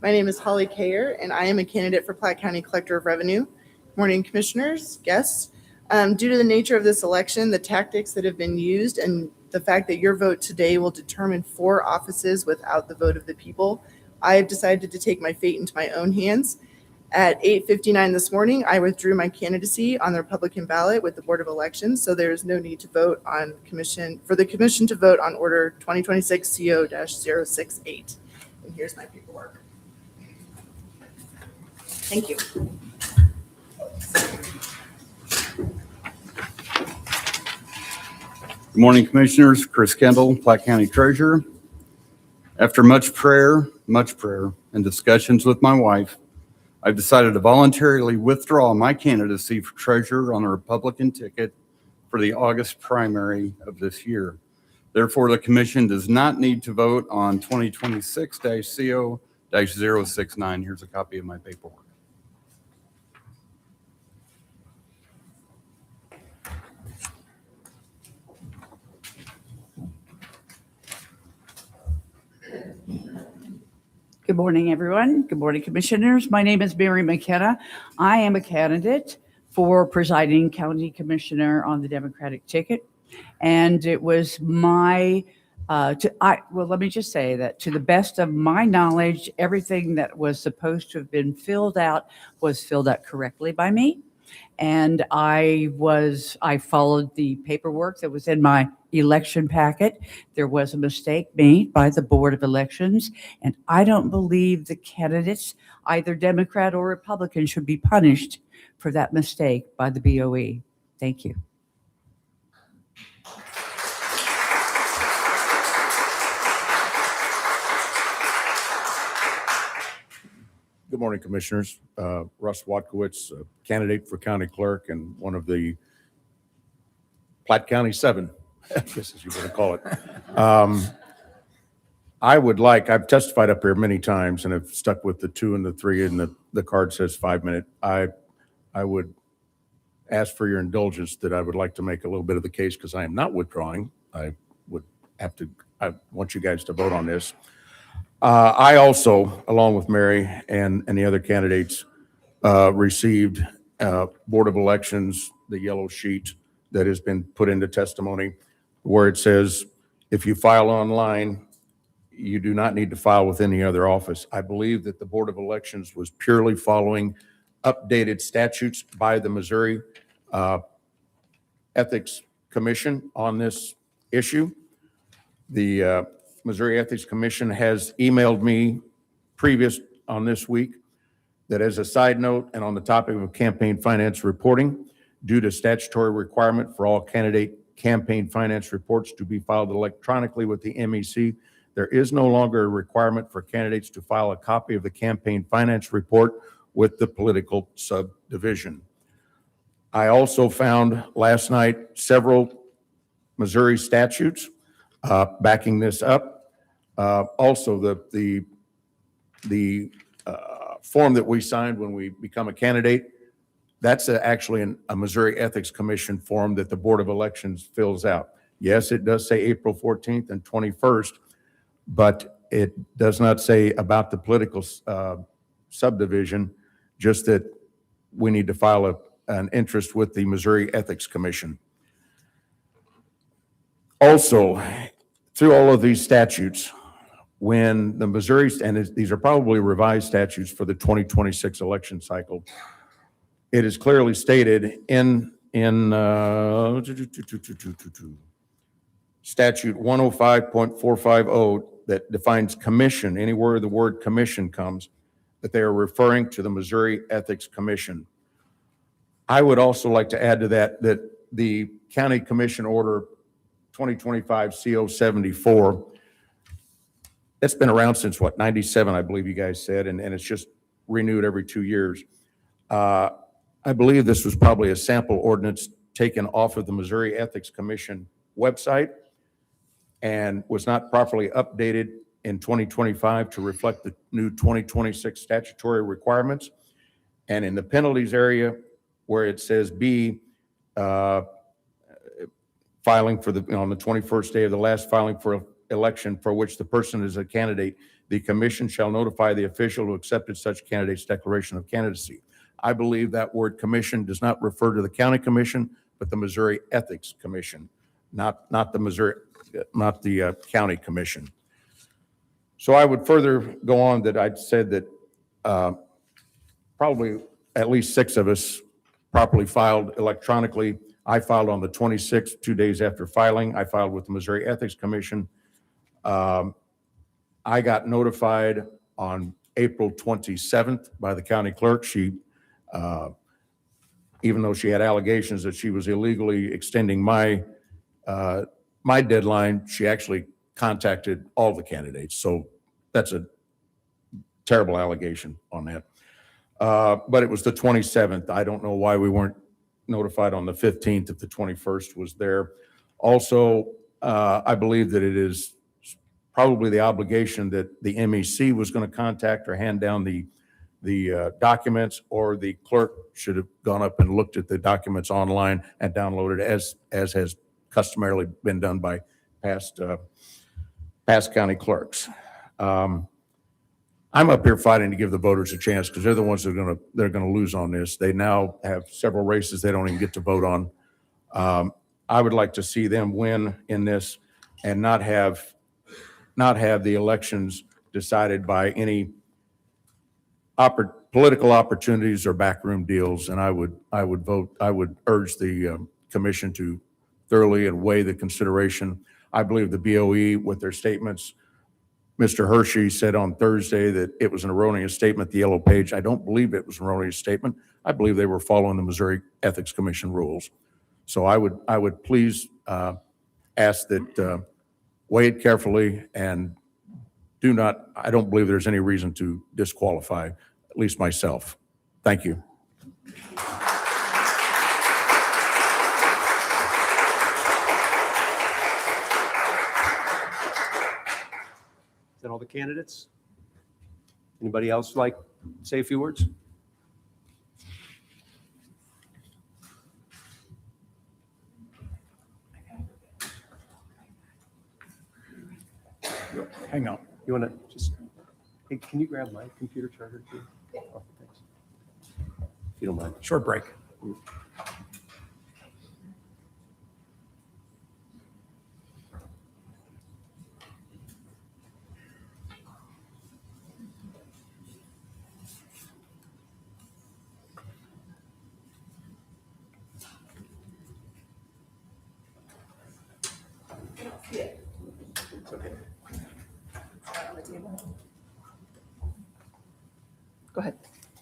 My name is Holly Kayer, and I am a candidate for Platte County Collector of Revenue. Morning, commissioners, guests. Due to the nature of this election, the tactics that have been used, and the fact that your vote today will determine 4 offices without the vote of the people, I have decided to take my fate into my own hands. At 8:59 this morning, I withdrew my candidacy on the Republican ballot with the Board of Elections, so there is no need to vote on for the commission to vote on Order 2026 CO-068. And here's my paperwork. Thank you. Good morning, Commissioners. Chris Kendall, Platte County Treasurer. After much prayer, and discussions with my wife, I've decided to voluntarily withdraw my candidacy for Treasurer on the Republican ticket for the August primary of this year. Therefore, the Commission does not need to vote on 2026-CO-069. Here's a copy of my paperwork. Good morning, everyone. Good morning, commissioners. My name is Mary McKenna. I am a candidate for presiding county commissioner on the Democratic ticket. And it was let me just say that to the best of my knowledge, everything that was supposed to have been filled out was filled out correctly by me. And I followed the paperwork that was in my election packet. There was a mistake made by the Board of Elections, and I don't believe the candidates, either Democrat or Republican, should be punished for that mistake by the BOE. Thank you. Good morning, Commissioners. Russ Watkowitz, candidate for county clerk and one of the Platte County 7, I guess as you want to call it. I've testified up here many times and have stuck with the 2 and the 3, and the card says 5 minute. I would ask for your indulgence that I would like to make a little bit of the case because I am not withdrawing. I want you guys to vote on this. I also, along with Mary and the other candidates, received Board of Elections, the yellow sheet that has been put into testimony, where it says, if you file online, you do not need to file with any other office. I believe that the Board of Elections was purely following updated statutes by the Missouri Ethics Commission on this issue. The Missouri Ethics Commission has emailed me previous on this week that as a side note and on the topic of campaign finance reporting, due to statutory requirement for all candidate campaign finance reports to be filed electronically with the MEC, there is no longer a requirement for candidates to file a copy of the campaign finance report with the political subdivision. I also found last night several Missouri statutes backing this up. Also, the form that we signed when we become a candidate, that's actually a Missouri Ethics Commission form that the Board of Elections fills out. Yes, it does say April 14th and 21st, but it does not say about the political subdivision, just that we need to file an interest with the Missouri Ethics Commission. Also, through all of these statutes, when the Missouri, and these are probably revised statutes for the 2026 election cycle, it is clearly stated in statute 105.450 that defines commission, anywhere the word commission comes, that they are referring to the Missouri Ethics Commission. I would also like to add to that the County Commission Order 2025 CO 74, that's been around since what, 97, I believe you guys said, and it's just renewed every 2 years. I believe this was probably a sample ordinance taken off of the Missouri Ethics Commission website and was not properly updated in 2025 to reflect the new 2026 statutory requirements. And in the penalties area, where it says B, filing for on the 21st day of the last filing for election for which the person is a candidate, the commission shall notify the official who accepted such candidate's declaration of candidacy. I believe that word commission does not refer to the county commission, but the Missouri Ethics Commission, not the county commission. So I would further go on that I'd said that probably at least 6 of us properly filed electronically. I filed on the 26th, 2 days after filing. I filed with the Missouri Ethics Commission. I got notified on April 27th by the county clerk. She, even though she had allegations that she was illegally extending my deadline, she actually contacted all the candidates. So that's a terrible allegation on that. But it was the 27th. I don't know why we weren't notified on the 15th if the 21st was there. Also, I believe that it is probably the obligation that the MEC was going to contact or hand down the documents, or the clerk should have gone up and looked at the documents online and downloaded as has customarily been done by past county clerks. I'm up here fighting to give the voters a chance because they're the ones that are going to lose on this. They now have several races they don't even get to vote on. I would like to see them win in this and not have the elections decided by any political opportunities or backroom deals. And I would urge the commission to thoroughly and weigh the consideration. I believe the BOE with their statements. Mr. Hershey said on Thursday that it was an erroneous statement, the yellow page. I don't believe it was an erroneous statement. I believe they were following the Missouri Ethics Commission rules. So I would please ask that weigh it carefully and I don't believe there's any reason to disqualify, at least myself. Thank you. Is that all the candidates? Anybody else like to say a few words? Hang on. You want to just, hey, can you grab my computer charger too? Oh, thanks. If you don't mind. Short break. It's okay. Go ahead.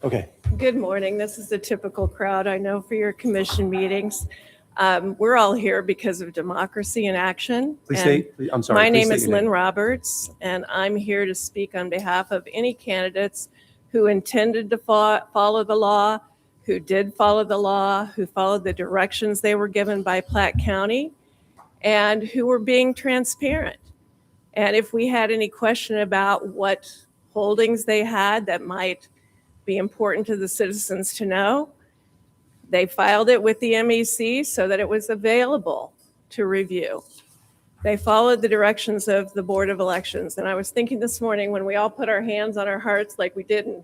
Okay. Good morning. This is a typical crowd, I know, for your commission meetings. We're all here because of Democracy in Action. Please and state, I'm sorry. My please name state is your Lynn Roberts, and I'm here to speak on behalf of any candidates who intended to follow the law, who did follow the law, who followed the directions they were given by Platte County, and who were being transparent. And if we had any question about what holdings they had that might be important to the citizens to know, they filed it with the MEC so that it was available to review. They followed the directions of the Board of Elections. And I was thinking this morning, when we all put our hands on our hearts like we did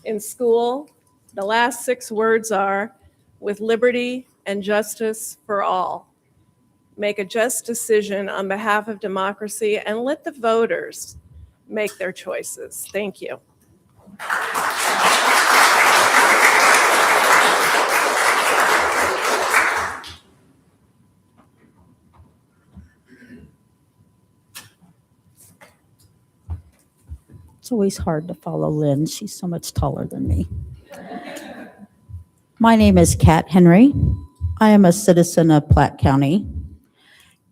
in school, the last 6 words are, with liberty and justice for all. Make a just decision on behalf of democracy and let the voters make their choices. Thank you. It's always hard to follow Lynn. She's so much taller than me. My name is Kat Henry. I am a citizen of Platte County,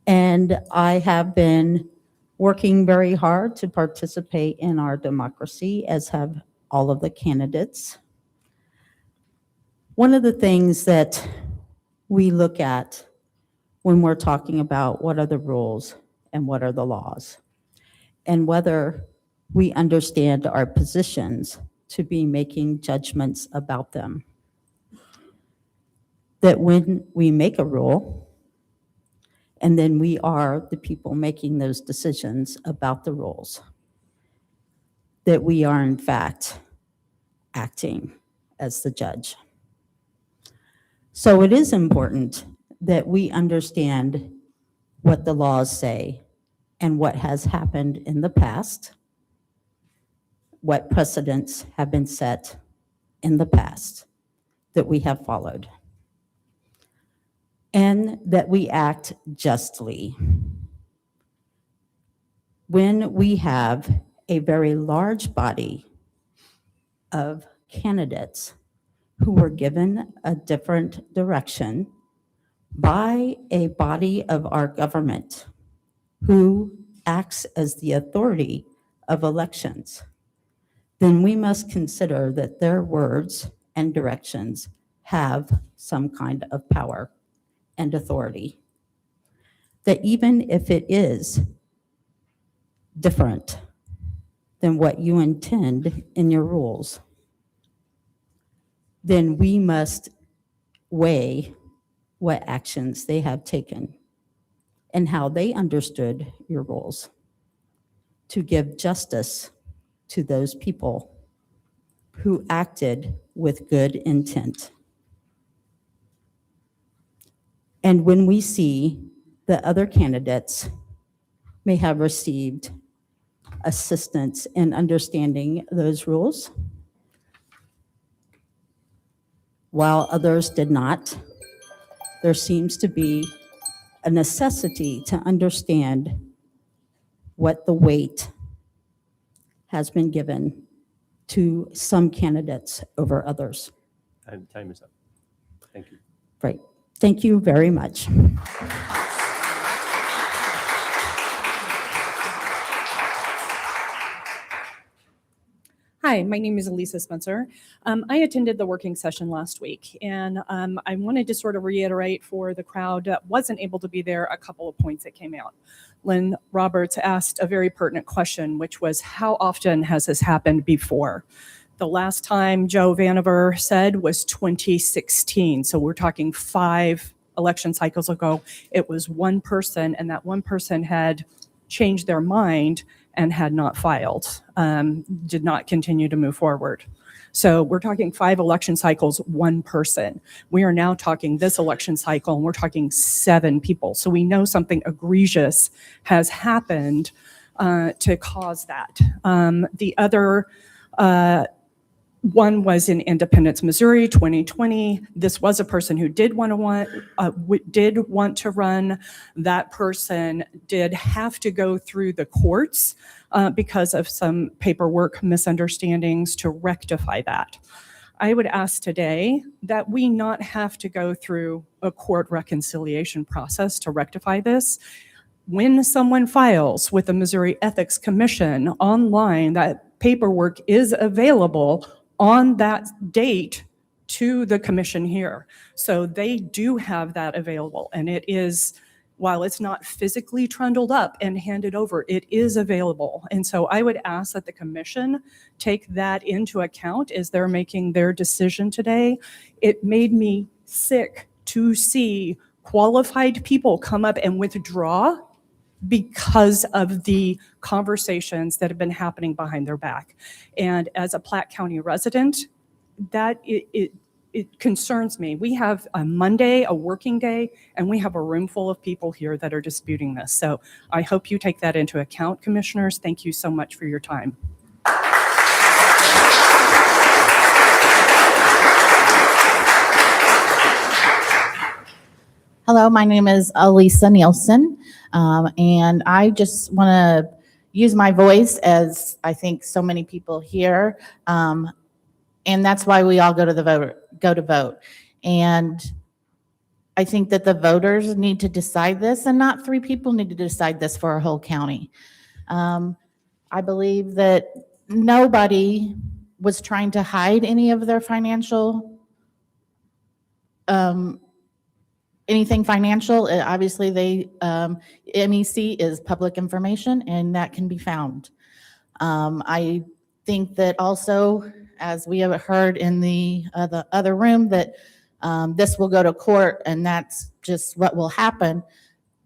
and I have been working very hard to participate in our democracy, as have all of the candidates. One of the things that we look at when we're talking about what are the rules and what are the laws, and whether we understand our positions to be making judgments about them. That when we make a rule, and then we are the people making those decisions about the rules, that we are in fact acting as the judge. So it is important that we understand what the laws say and what has happened in the past, what precedents have been set in the past that we have followed, and that we act justly. When we have a very large body of candidates who were given a different direction by a body of our government who acts as the authority of elections, then we must consider that their words and directions have some kind of power and authority. That even if it is different than what you intend in your rules, then we must weigh what actions they have taken and how they understood your rules to give justice to those people who acted with good intent. And when we see that other candidates may have received assistance in understanding those rules, while others did not, there seems to be a necessity to understand what the weight has been given to some candidates over others. Time is up. Thank you. Right. Thank you very much. Hi, my name is Elisa Spencer. I attended the working session last week, and I wanted to sort of reiterate for the crowd that wasn't able to be there a couple of points that came out. Lynn Roberts asked a very pertinent question, which was, how often has this happened before? The last time Joe Vanover said was 2016, so we're talking 5 election cycles ago. It was one person, and that one person had changed their mind and had not filed, did not continue to move forward. So we're talking 5 election cycles, one person. We are now talking this election cycle, and we're talking 7 people. So we know something egregious has happened to cause that. The other one was in Independence, Missouri, 2020. This was a person who did want to run. That person did have to go through the courts because of some paperwork misunderstandings to rectify that. I would ask today that we not have to go through a court reconciliation process to rectify this. When someone files with the Missouri Ethics Commission online, that paperwork is available on that date to the commission here. So they do have that available, and it is, while it's not physically trundled up and handed over, it is available. And so I would ask that the commission take that into account as they're making their decision today. It made me sick to see qualified people come up and withdraw because of the conversations that have been happening behind their back. And as a Platte County resident, that it concerns me. We have a Monday, a working day, and we have a room full of people here that are disputing this. So I hope you take that into account, commissioners. Thank you so much for your time. Hello, my name is Elisa Nielsen, and I just want to use my voice, as I think so many people here, and that's why we all go to vote. And I think that the voters need to decide this, and not 3 people need to decide this for our whole county. I believe that nobody was trying to hide any of their financial anything financial. Obviously, MEC is public information, and that can be found. I think that also, as we have heard in the other room, that this will go to court, and that's just what will happen.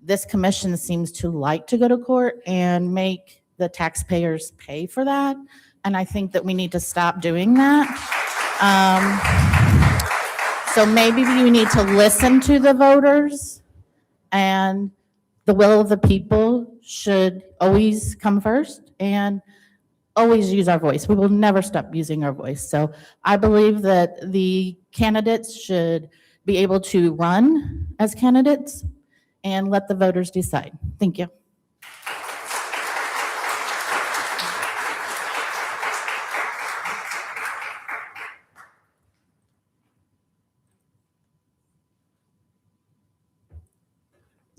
This commission seems to like to go to court and make the taxpayers pay for that, and I think that we need to stop doing that. So maybe you need to listen to the voters, and the will of the people should always come first, and always use our voice. We will never stop using our voice. So I believe that the candidates should be able to run as candidates and let the voters decide. Thank you.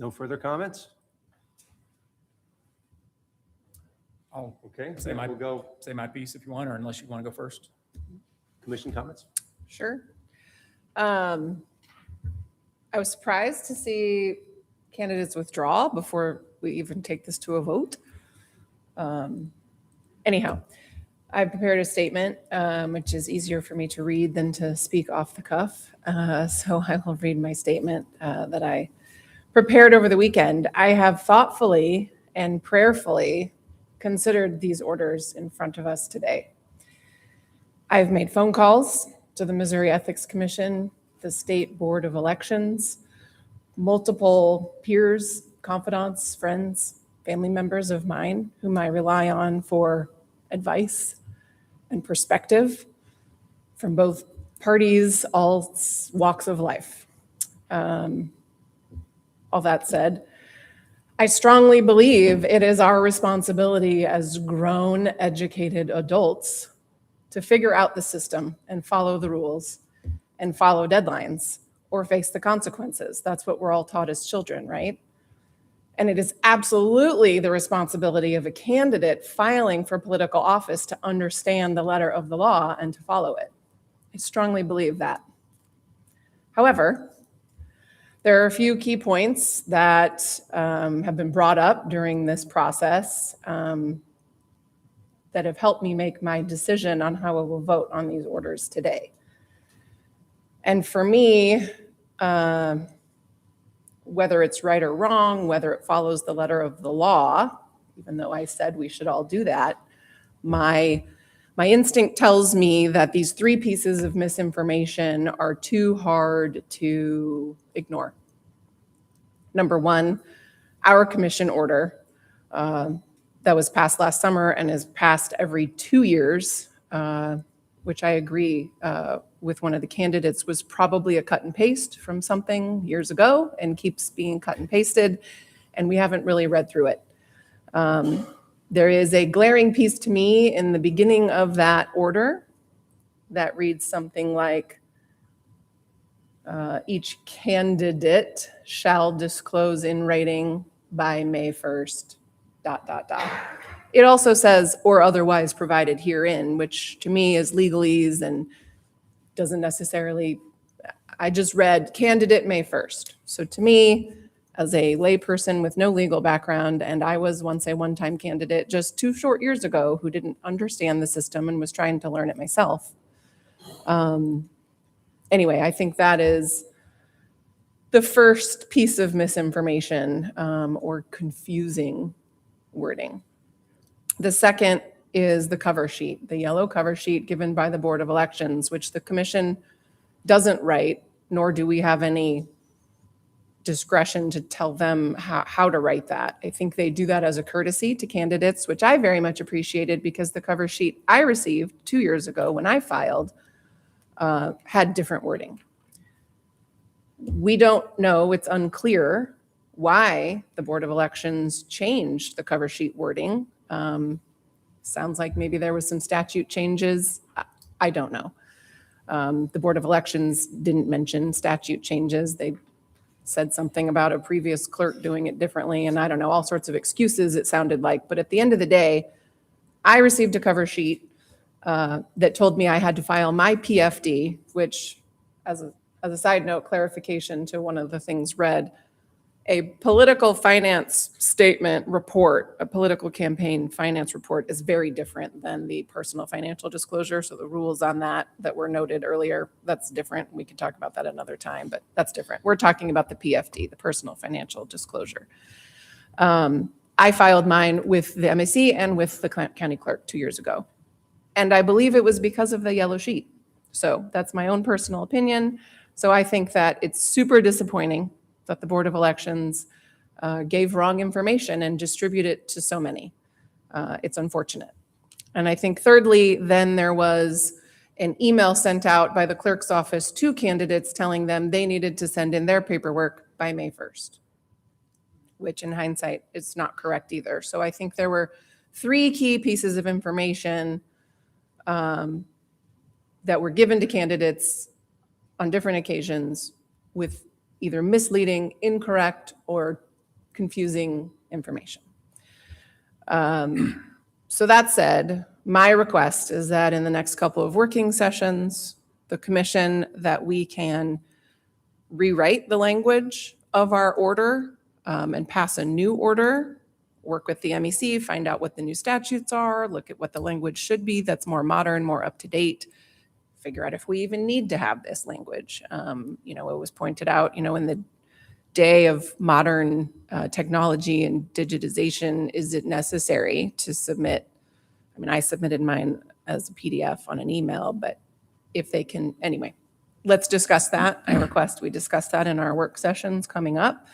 No further comments? I'll Okay, say my, we'll go say my piece if you want, or unless you want to go first. commission comments. Sure. I was surprised to see candidates withdraw before we even take this to a vote. Anyhow, I prepared a statement, which is easier for me to read than to speak off the cuff. So I will read my statement that I prepared over the weekend. I have thoughtfully and prayerfully considered these orders in front of us today. I've made phone calls to the Missouri Ethics Commission, the State Board of Elections, multiple peers, confidants, friends, family members of mine whom I rely on for advice and perspective from both parties, all walks of life. All that said, I strongly believe it is our responsibility as grown, educated adults to figure out the system and follow the rules and follow deadlines or face the consequences. That's what we're all taught as children, right? And it is absolutely the responsibility of a candidate filing for political office to understand the letter of the law and to follow it. I strongly believe that. However, there are a few key points that have been brought up during this process that have helped me make my decision on how I will vote on these orders today. And for me, whether it's right or wrong, whether it follows the letter of the law, even though I said we should all do that, my instinct tells me that these 3 pieces of misinformation are too hard to ignore. Number 1, our commission order that was passed last summer and is passed every 2 years, which I agree with one of the candidates was probably a cut and paste from something years ago and keeps being cut and pasted, and we haven't really read through it. There is a glaring piece to me in the beginning of that order that reads something like, each candidate shall disclose in writing by May 1st, ... It also says, or otherwise provided herein, which to me is legalese and doesn't necessarily, I just read candidate May 1st. So to me, as a layperson with no legal background, and I was once a one-time candidate just 2 short years ago who didn't understand the system and was trying to learn it myself. Anyway, I think that is the first piece of misinformation or confusing wording. The second is the cover sheet, the yellow cover sheet given by the Board of Elections, which the commission doesn't write, nor do we have any discretion to tell them how to write that. I think they do that as a courtesy to candidates, which I very much appreciated because the cover sheet I received 2 years ago when I filed had different wording. We don't know, it's unclear why the Board of Elections changed the cover sheet wording. Sounds like maybe there was some statute changes. I don't know. The Board of Elections didn't mention statute changes. They said something about a previous clerk doing it differently, and I don't know, all sorts of excuses it sounded like. But at the end of the day, I received a cover sheet that told me I had to file my PFD, which, as a side note, clarification to one of the things read, a political finance statement report, a political campaign finance report is very different than the personal financial disclosure. So the rules on that were noted earlier, that's different. We could talk about that another time, but that's different. We're talking about the PFD, the personal financial disclosure. I filed mine with the MAC and with the county clerk 2 years ago. And I believe it was because of the yellow sheet. So that's my own personal opinion. So I think that it's super disappointing that the Board of Elections gave wrong information and distributed it to so many. It's unfortunate. And I think thirdly, then there was an email sent out by the clerk's office to candidates telling them they needed to send in their paperwork by May 1st, which in hindsight is not correct either. So I think there were 3 key pieces of information that were given to candidates on different occasions with either misleading, incorrect, or confusing information. So that said, my request is that in the next couple of working sessions, the commission, that we can rewrite the language of our order and pass a new order, work with the MEC, find out what the new statutes are, look at what the language should be that's more modern, more up to date, figure out if we even need to have this language. It was pointed out, in the day of modern technology and digitization, is it necessary to submit? I mean, I submitted mine as a PDF on an email, but if they can, anyway, let's discuss that. I request we discuss that in our work sessions coming up.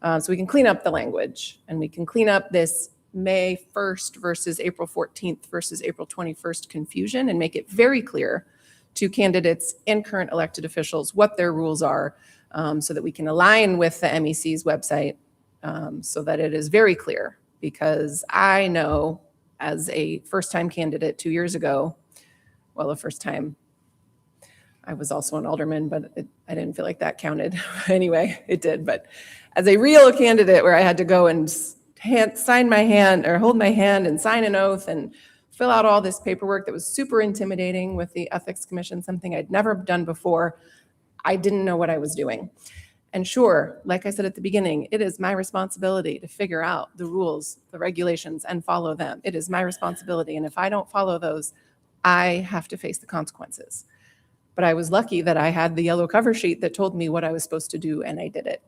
So we can clean up the language and we can clean up this May 1st versus April 14th versus April 21st confusion and make it very clear to candidates and current elected officials what their rules are, so that we can align with the MEC's website so that it is very clear. Because I know, as a first-time candidate 2 years ago, well, the first time I was also an alderman, but I didn't feel like that counted. Anyway, it did. But as a real candidate where I had to go and sign my hand or hold my hand and sign an oath and fill out all this paperwork that was super intimidating with the Ethics Commission, something I'd never done before, I didn't know what I was doing. And sure, like I said at the beginning, it is my responsibility to figure out the rules, the regulations, and follow them. It is my responsibility. And if I don't follow those, I have to face the consequences. But I was lucky that I had the yellow cover sheet that told me what I was supposed to do, and I did it.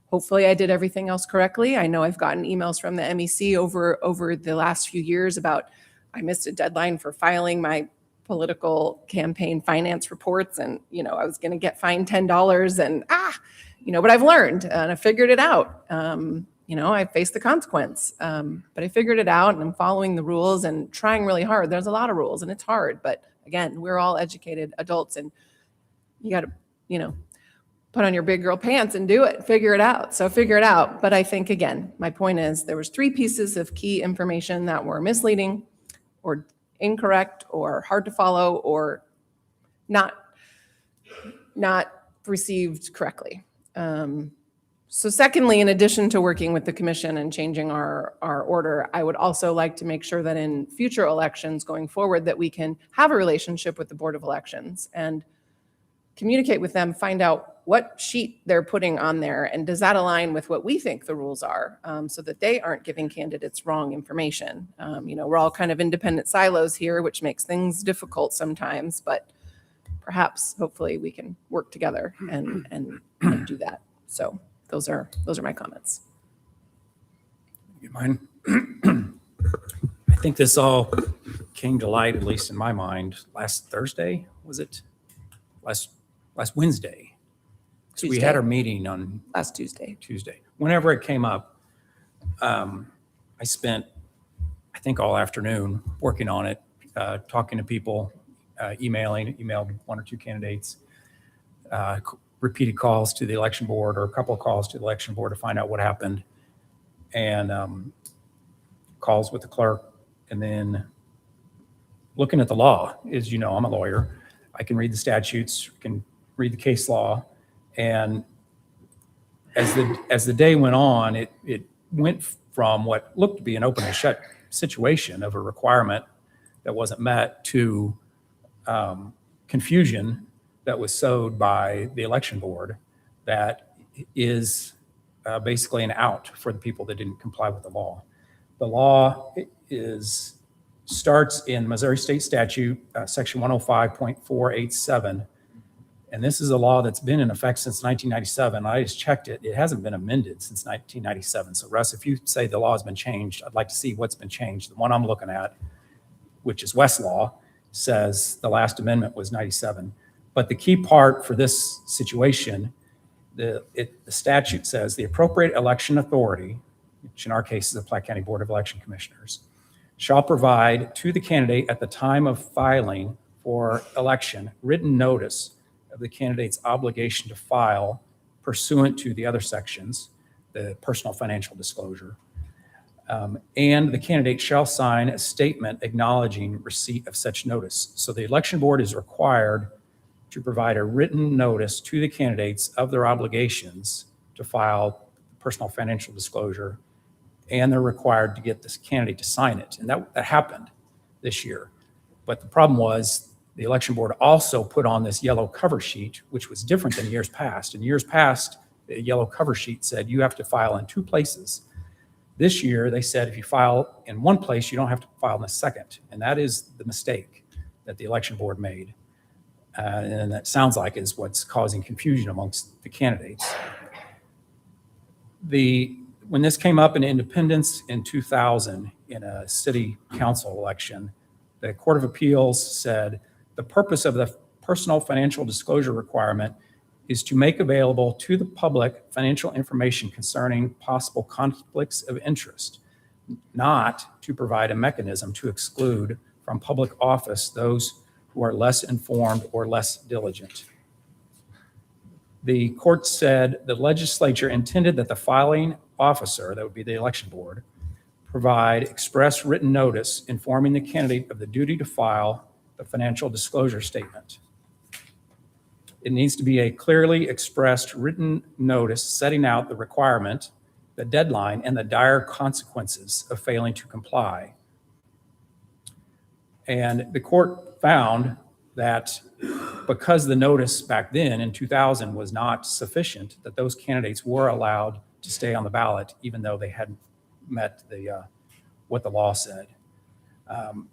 Hopefully I did everything else correctly. I know I've gotten emails from the MEC over the last few years about I missed a deadline for filing my political campaign finance reports, and I was going to get fined $10 and but I've learned and I figured it out. I faced the consequence, but I figured it out and I'm following the rules and trying really hard. There's a lot of rules and it's hard, but again, we're all educated adults and you got to, put on your big girl pants and do it, figure it out. So figure it out. But I think, again, my point is there was 3 pieces of key information that were misleading or incorrect or hard to follow or not received correctly. So secondly, in addition to working with the commission and changing our order, I would also like to make sure that in future elections going forward that we can have a relationship with the Board of Elections and communicate with them, find out what sheet they're putting on there, and does that align with what we think the rules are, so that they aren't giving candidates wrong information. We're all kind of independent silos here, which makes things difficult sometimes, but perhaps, hopefully, we can work together and do that. So those are my comments. You mind? I think this all came to light, at least in my mind, last Thursday, was it? Last Wednesday. So we had our meeting on Last Tuesday. Whenever it came up, I spent, I think, all afternoon working on it, talking to people, emailed one or two candidates, repeated calls to the election board, or a couple of calls to the election board to find out what happened, and calls with the clerk, and then looking at the law. As you know, I'm a lawyer. I can read the statutes, can read the case law, and as the day went on, it went from what looked to be an open and shut situation of a requirement that wasn't met to confusion that was sowed by the election board that is basically an out for the people that didn't comply with the law. The law starts in Missouri State Statute, Section 105.487. And this is a law that's been in effect since 1997. I just checked it. It hasn't been amended since 1997. So Russ, if you say the law has been changed, I'd like to see what's been changed. The one I'm looking at, which is Westlaw, says the last amendment was 97. But the key part for this situation, the statute says the appropriate election authority, which in our case is the Platte County Board of Election Commissioners, shall provide to the candidate at the time of filing for election written notice of the candidate's obligation to file pursuant to the other sections, the personal financial disclosure, and the candidate shall sign a statement acknowledging receipt of such notice. So the election board is required to provide a written notice to the candidates of their obligations to file personal financial disclosure, and they're required to get this candidate to sign it. And that happened this year. But the problem was the election board also put on this yellow cover sheet, which was different than years past. In years past, the yellow cover sheet said you have to file in two places. This year, they said if you file in one place, you don't have to file in the second. And that is the mistake that the election board made. And that sounds like is what's causing confusion amongst the candidates. When this came up in Independence in 2000 in a city council election, the Court of Appeals said the purpose of the personal financial disclosure requirement is to make available to the public financial information concerning possible conflicts of interest, not to provide a mechanism to exclude from public office those who are less informed or less diligent. The court said the legislature intended that the filing officer, that would be the election board, provide express written notice informing the candidate of the duty to file the financial disclosure statement. It needs to be a clearly expressed written notice setting out the requirement, the deadline, and the dire consequences of failing to comply. And the court found that because the notice back then in 2000 was not sufficient, that those candidates were allowed to stay on the ballot even though they hadn't met what the law said.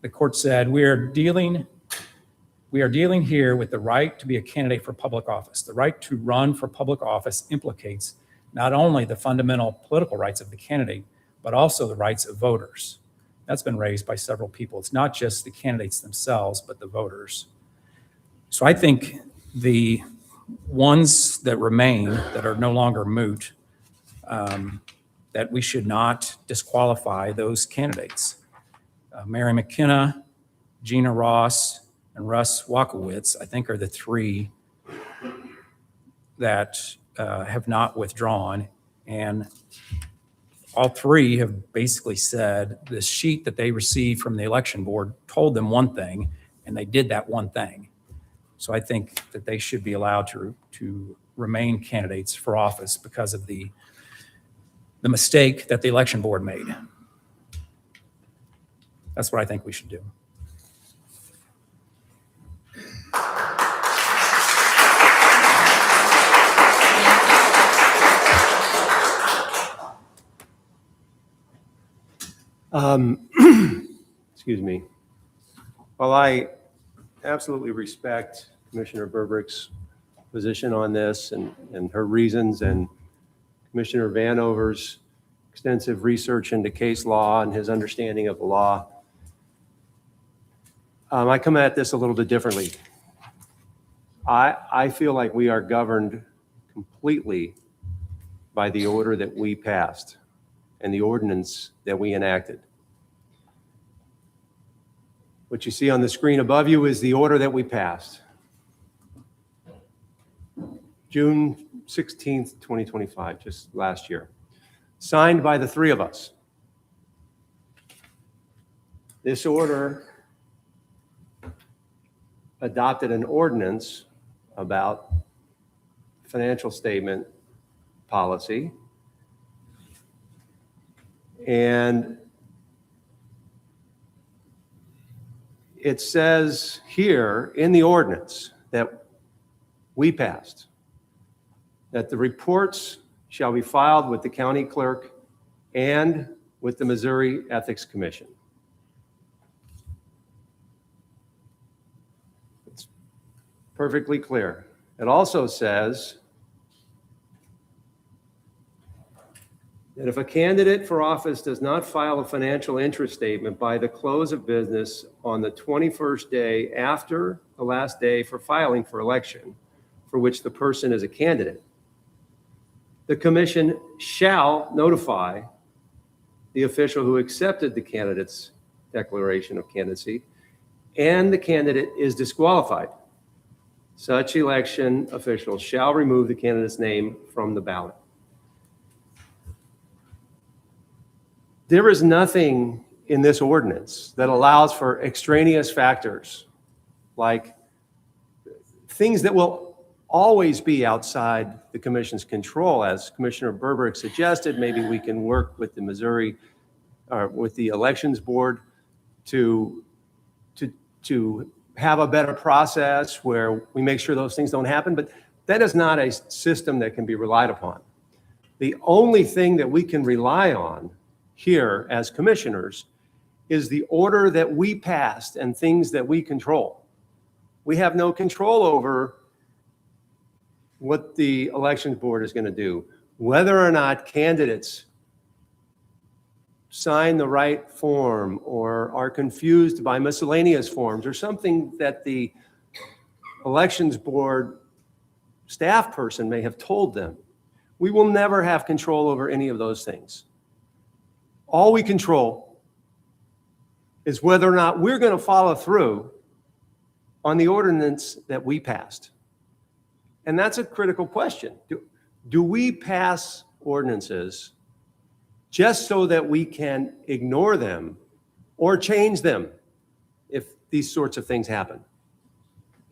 The court said, we are dealing here with the right to be a candidate for public office. The right to run for public office implicates not only the fundamental political rights of the candidate, but also the rights of voters. That's been raised by several people. It's not just the candidates themselves, but the voters. So I think the ones that remain that are no longer moot, that we should not disqualify those candidates. Mary McKenna, Gina Ross, and Russ Wakowitz, I think, are the three that have not withdrawn. And all three have basically said the sheet that they received from the election board told them one thing, and they did that one thing. So I think that they should be allowed to remain candidates for office because of the mistake that the election board made. That's what I think we should do. Excuse me. While I absolutely respect Commissioner Burbrick's position on this and her reasons, and Commissioner Vanover's extensive research into case law and his understanding of the law, I come at this a little bit differently. I feel like we are governed completely by the order that we passed and the ordinance that we enacted. What you see on the screen above you is the order that we passed. June 16th, 2025, just last year. Signed by the three of us. This order adopted an ordinance about financial statement policy. And it says here in the ordinance that we passed that the reports shall be filed with the county clerk and with the Missouri Ethics Commission. It's perfectly clear. It also says that if a candidate for office does not file a financial interest statement by the close of business on the 21st day after the last day for filing for election for which the person is a candidate, the commission shall notify the official who accepted the candidate's declaration of candidacy, and the candidate is disqualified. Such election official shall remove the candidate's name from the ballot. There is nothing in this ordinance that allows for extraneous factors, like things that will always be outside the commission's control. As Commissioner Burbrick suggested, maybe we can work with the Missouri, or with the elections board to have a better process where we make sure those things don't happen, but that is not a system that can be relied upon. The only thing that we can rely on here as commissioners is the order that we passed and things that we control. We have no control over what the elections board is going to do, whether or not candidates sign the right form or are confused by miscellaneous forms or something that the elections board staff person may have told them. We will never have control over any of those things. All we control is whether or not we're going to follow through on the ordinance that we passed. And that's a critical question. Do we pass ordinances just so that we can ignore them or change them if these sorts of things happen?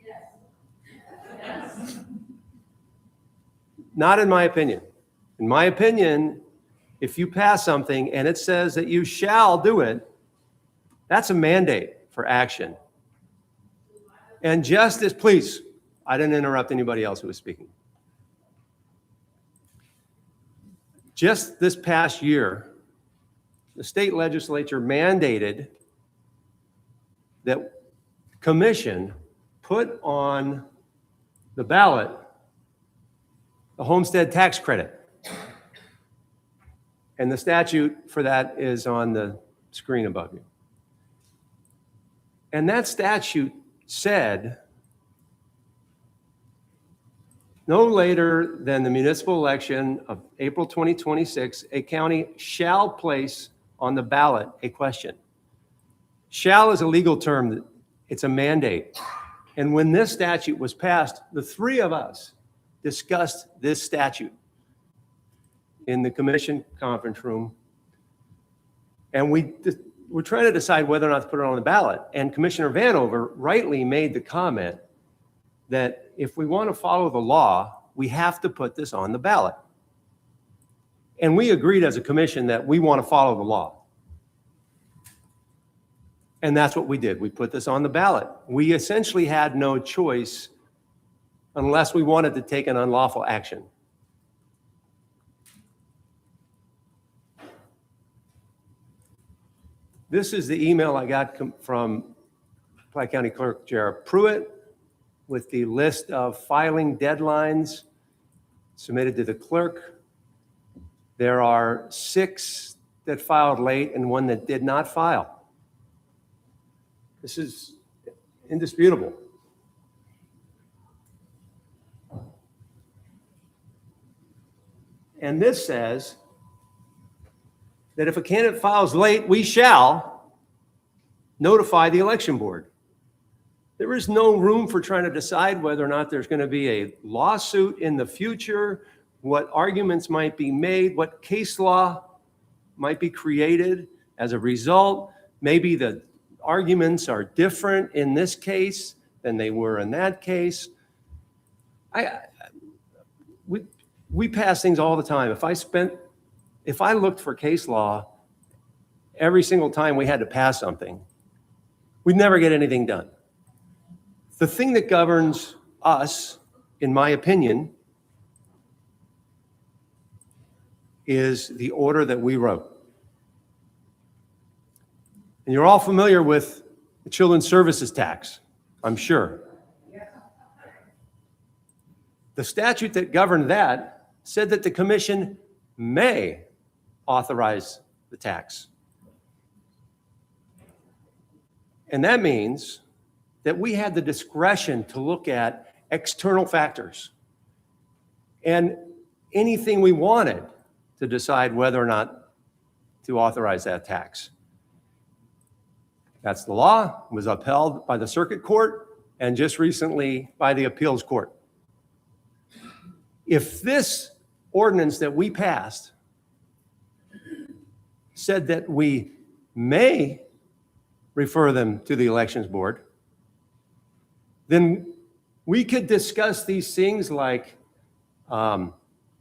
Yes. Not in my opinion. In my opinion, if you pass something and it says that you shall do it, that's a mandate for action. And just as, please, I didn't interrupt anybody else who was speaking. Just this past year, the state legislature mandated that commission put on the ballot the homestead tax credit. And the statute for that is on the screen above you. And that statute said no later than the municipal election of April 2026, a county shall place on the ballot a question. Shall is a legal term. It's a mandate. And when this statute was passed, the three of us discussed this statute in the commission conference room. And we're trying to decide whether or not to put it on the ballot. And Commissioner Vanover rightly made the comment that if we want to follow the law, we have to put this on the ballot. And we agreed as a commission that we want to follow the law. And that's what we did. We put this on the ballot. We essentially had no choice unless we wanted to take an unlawful action. This is the email I got from Platte County Clerk Jared Pruitt with the list of filing deadlines submitted to the clerk. There are 6 that filed late and 1 that did not file. This is indisputable. And this says that if a candidate files late, we shall notify the election board. There is no room for trying to decide whether or not there's going to be a lawsuit in the future, what arguments might be made, what case law might be created as a result. Maybe the arguments are different in this case than they were in that case. We pass things all the time. If I looked for case law every single time we had to pass something, we'd never get anything done. The thing that governs us, in my opinion, is the order that we wrote. And you're all familiar with the Children's Services Tax, I'm sure. The statute that governed that said that the commission may authorize the tax. And that means that we had the discretion to look at external factors and anything we wanted to decide whether or not to authorize that tax. That's the law, was upheld by the circuit court and just recently by the appeals court. If this ordinance that we passed said that we may refer them to the elections board, then we could discuss these things like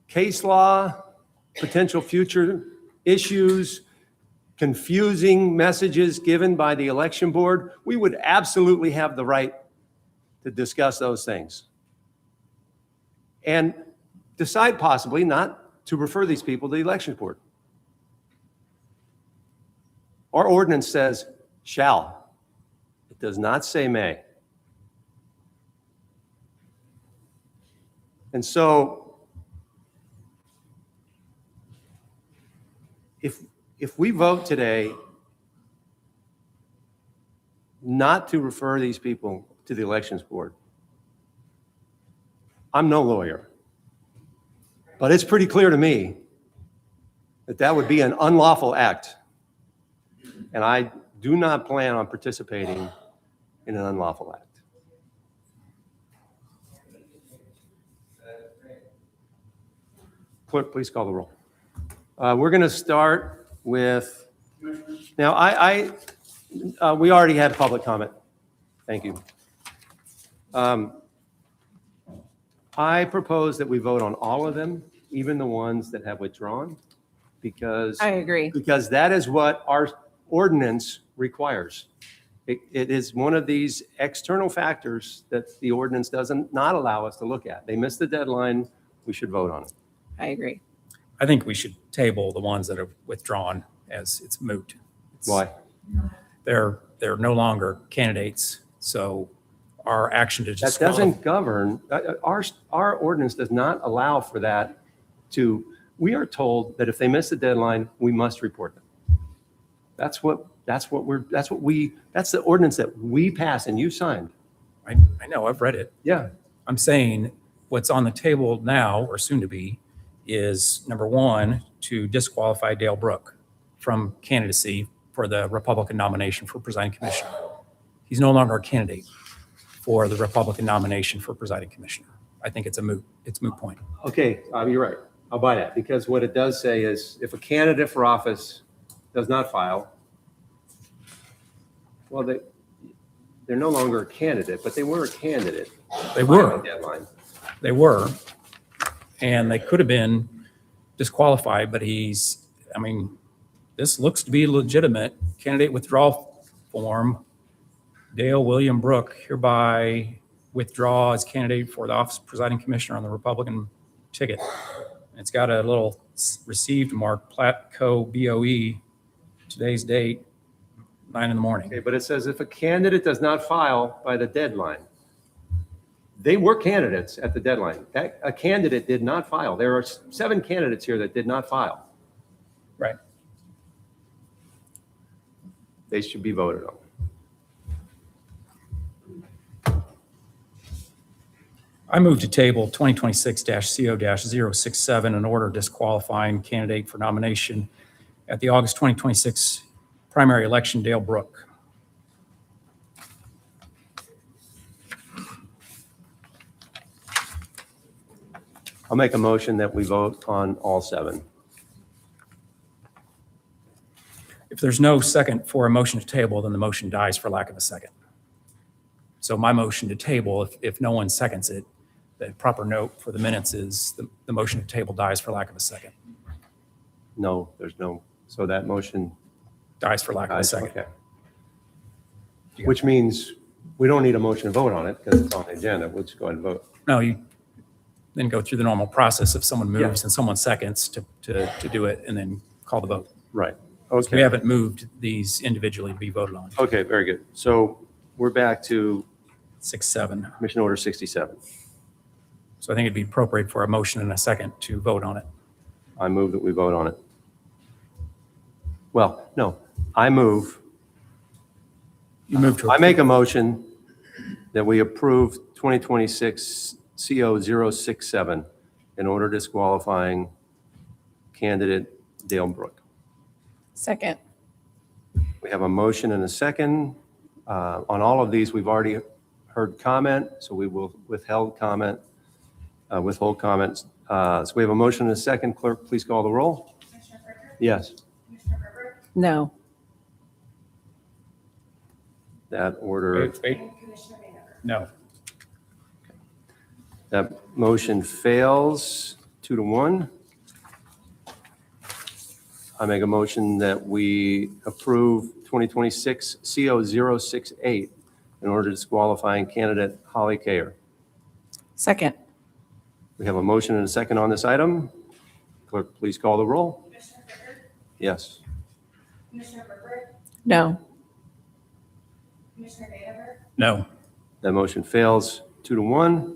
case law, potential future issues, confusing messages given by the election board. We would absolutely have the right to discuss those things and decide possibly not to refer these people to the elections board. Our ordinance says shall. It does not say may. And so if we vote today not to refer these people to the elections board, I'm no lawyer, but it's pretty clear to me that that would be an unlawful act. And I do not plan on participating in an unlawful act. Clerk, please call the roll. We're going to start with, now we already had public comment. Thank you. I propose that we vote on all of them, even the ones that have withdrawn, because I agree. because that is what our ordinance requires. It is one of these external factors that the ordinance doesn't not allow us to look at. They missed the deadline. We should vote on it. I agree. I think we should table the ones that are withdrawn as it's moot. Why? They're no longer candidates, so our action to That disqualify. doesn't govern, our ordinance does not allow for that to, we are told that if they miss the deadline, we must report them. That's the ordinance that we passed and you signed. I know, I've read it. Yeah. I'm saying what's on the table now, or soon to be, is number one, to disqualify Dale Brooke from candidacy for the Republican nomination for presiding commissioner. He's no longer a candidate for the Republican nomination for presiding commissioner. I think it's moot point. Okay, you're right. I'll buy that, because what it does say is if a candidate for office does not file, well, they're no longer a candidate, but they were a candidate. They were. By the deadline. They were, and they could have been disqualified, but this looks to be legitimate. Candidate withdrawal form, Dale William Brooke hereby withdraw as candidate for the office of presiding commissioner on the Republican ticket. It's got a little received mark, Platte Co. BOE, today's date, 9 in the morning. Okay, but it says if a candidate does not file by the deadline, they were candidates at the deadline. A candidate did not file. There are 7 candidates here that did not file. Right. They should be voted on. I move to table 2026-CO-067 in order disqualifying candidate for nomination at the August 2026 primary election, Dale Brook. I'll make a motion that we vote on all 7. If there's no second for a motion to table, then the motion dies for lack of a second. So my motion to table, if no one seconds it, the proper note for the minutes is the motion to table dies for lack of a second. No, there's no, so that motion Dies for lack of a dies. second. Okay. Which means we don't need a motion to vote on it because it's on the agenda. We'll just go ahead and vote. No, you then go through the normal process if someone Yeah. moves and someone seconds to do it and then call the vote. Right. We Okay. haven't moved these individually to be voted on. Okay, very good. So we're back to 6-7. Commission Order 67. So I think it'd be appropriate for a motion and a second to vote on it. I move that we vote on it. Well, no, I move, You move to. I make a motion that we approve 2026 CO-067 in order disqualifying candidate Dale Brook. Second. We have a motion and a second. On all of these, we've already heard comment, so we will withhold comments. So we have a motion and a second. Clerk, please call the roll. Commissioner Frederick? Yes, Commissioner Herbert? No. that order, And Commissioner Vanacker? No. that motion fails 2-1. I make a motion that we approve 2026 CO-068 in order disqualifying candidate Holly Kayer. Second. We have a motion and a second on this item. Clerk, please call the roll. Commissioner Frederick? Yes. Commissioner Herbert? No. Commissioner Vanacker? No. That motion fails 2-1.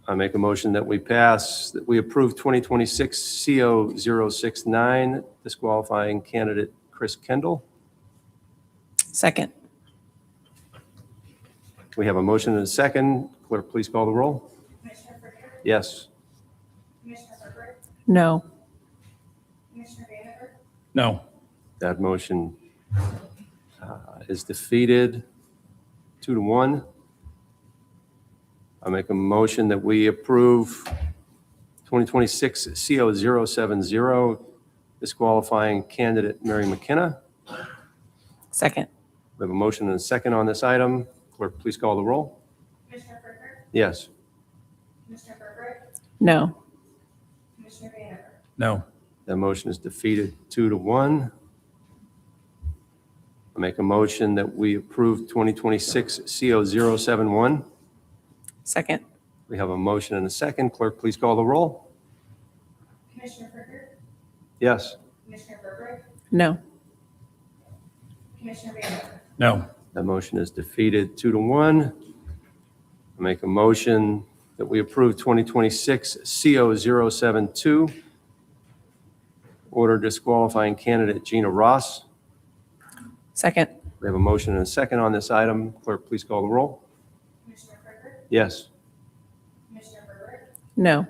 I make a motion that we approve 2026 CO-069 disqualifying candidate Chris Kendall. Second. We have a motion and a second. Clerk, please call the roll. Commissioner Frederick? Yes. Commissioner Herbert? No. Commissioner Vanacker? No. That motion is defeated 2-1. I make a motion that we approve 2026 CO-070 disqualifying candidate Mary McKenna. Second. We have a motion and a second on this item. Clerk, please call the roll. Commissioner Frederick? Yes. Commissioner Herbert? No. Commissioner Vanacker? No. That motion is defeated 2-1. I make a motion that we approve 2026 CO-071. Second. We have a motion and a second. Clerk, please call the roll. Commissioner Frederick? Yes. Commissioner Herbert? No. Commissioner Vanacker? No. That motion is defeated 2-1. I make a motion that we approve 2026 CO-072. Order disqualifying candidate Gina Ross. Second. We have a motion and a second on this item. Clerk, please call the roll. Commissioner Frederick? Yes. Commissioner Herbert? No.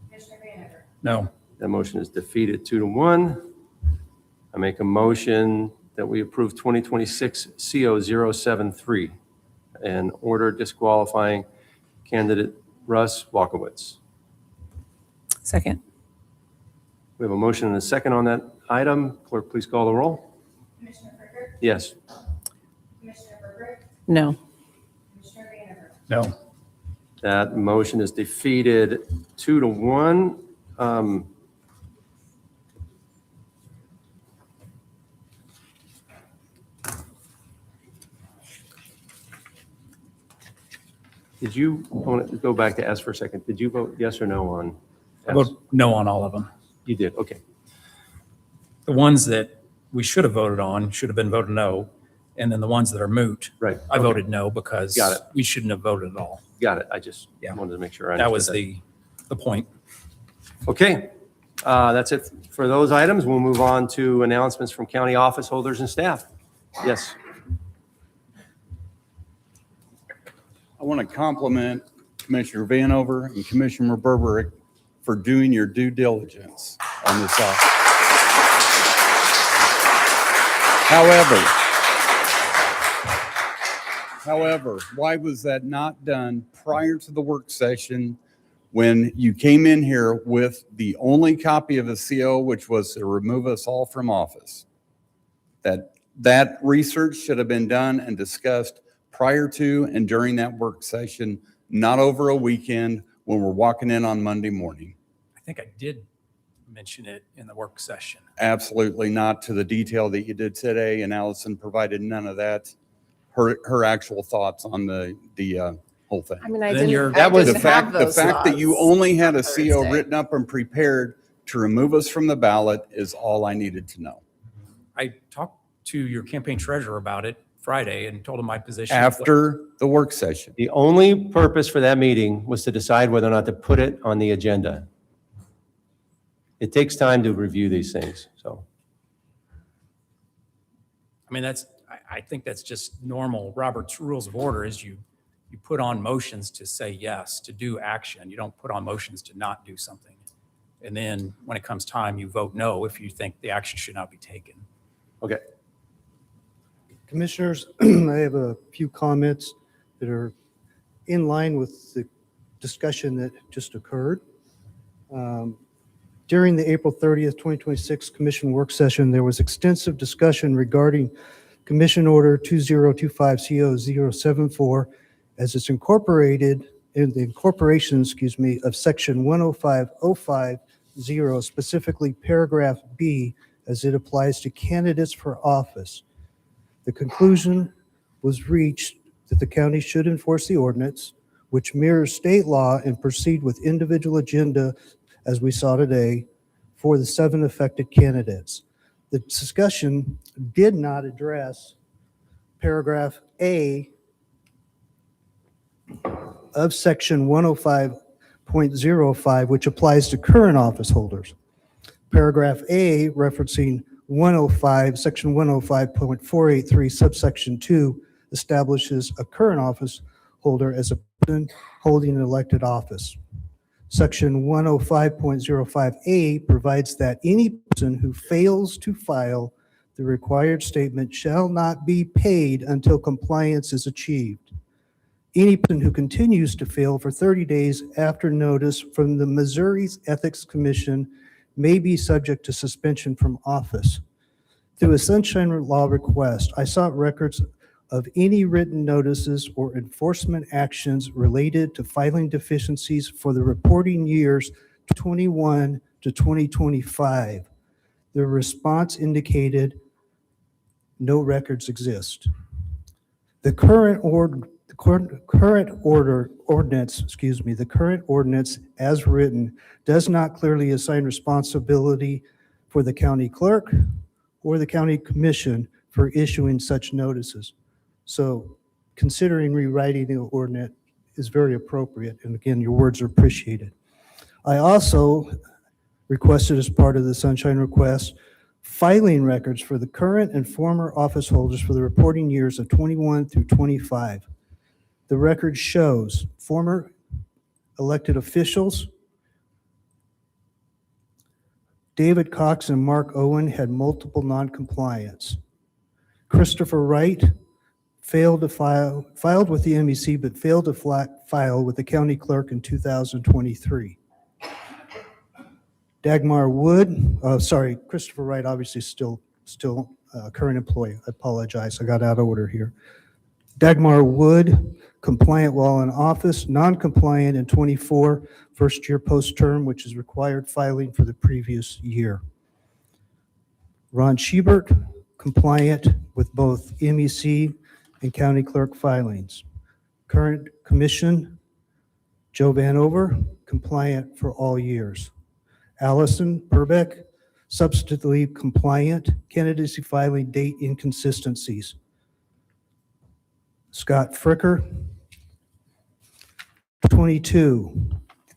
Commissioner Vanacker? No. That motion is defeated 2-1. I make a motion that we approve 2026 CO-073 and order disqualifying candidate Russ Walkowitz. Second. We have a motion and a second on that item. Clerk, please call the roll. Commissioner Frederick? Yes. Commissioner Herbert? No. Commissioner Vanacker? No. That motion is defeated 2-1. Did you want to go back to S for a second? Did you vote yes or no on I S? vote no on all of them. You did, okay. The ones that we should have voted on, should have been voted no. And then the ones that are moot, Right. I Okay. voted no because Got it. we shouldn't have voted at all. Got it. I just Yeah. wanted to make sure I That was understood the point. Okay, that's it for those items. We'll move on to announcements from county office holders and staff. Yes. I want to compliment Commissioner Vanover and Commissioner Burberick for doing your due diligence on this office. However, why was that not done prior to the work session when you came in here with the only copy of a CO, which was to remove us all from office? That research should have been done and discussed prior to and during that work session, not over a weekend when we're walking in on Monday morning. I think I did mention it in the work session. Absolutely not to the detail that you did today, and Allison provided none of that, her actual thoughts on the whole thing. I mean, I Then you're- didn't, that I was The didn't have fact, the those fact that you thoughts only had a on CO Thursday. written up and prepared to remove us from the ballot is all I needed to know. I talked to your campaign treasurer about it Friday and told him my position. After the work session. The only purpose for that meeting was to decide whether or not to put it on the agenda. It takes time to review these things, so. I mean, I think that's just normal. Robert's Rules of Order is you put on motions to say yes, to do action. You don't put on motions to not do something. And then when it comes time, you vote no if you think the action should not be taken. Okay. Commissioners, I have a few comments that are in line with the discussion that just occurred. During the April 30th, 2026 Commission work session, there was extensive discussion regarding Commission Order 2025-CO074 as it's incorporated in the incorporation, of Section 105.050, specifically paragraph B, as it applies to candidates for office. The conclusion was reached that the county should enforce the ordinance, which mirrors state law, and proceed with individual agenda, as we saw today, for the 7 affected candidates. The discussion did not address paragraph A of section 105.05, which applies to current office holders. Paragraph A, referencing 105, section 105.483, subsection 2, establishes a current office holder as a person holding an elected office. Section 105.05A provides that any person who fails to file the required statement shall not be paid until compliance is achieved. Any person who continues to fail for 30 days after notice from the Missouri's Ethics Commission may be subject to suspension from office. Through a Sunshine Law request, I sought records of any written notices or enforcement actions related to filing deficiencies for the reporting years 21 to 2025. The response indicated no records exist. The current ordinance as written does not clearly assign responsibility for the county clerk or the county commission for issuing such notices. So considering rewriting the ordinance is very appropriate, and again, your words are appreciated. I also requested, as part of the Sunshine request, filing records for the current and former office holders for the reporting years of 21 through 25. The record shows former elected officials, David Cox and Mark Owen had multiple non-compliance. Christopher Wright filed with the MEC, but failed to file with the county clerk in 2023. Dagmar Wood, Christopher Wright, obviously still a current employee. I apologize, I got out of order here. Dagmar Wood, compliant while in office, non-compliant in 24, first year post-term, which is required filing for the previous year. Ron Schubert, compliant with both MEC and county clerk filings. Current commission, Joe Vanover, compliant for all years. Allison Burbeck, substantively compliant, candidacy filing date inconsistencies. Scott Fricker. 22,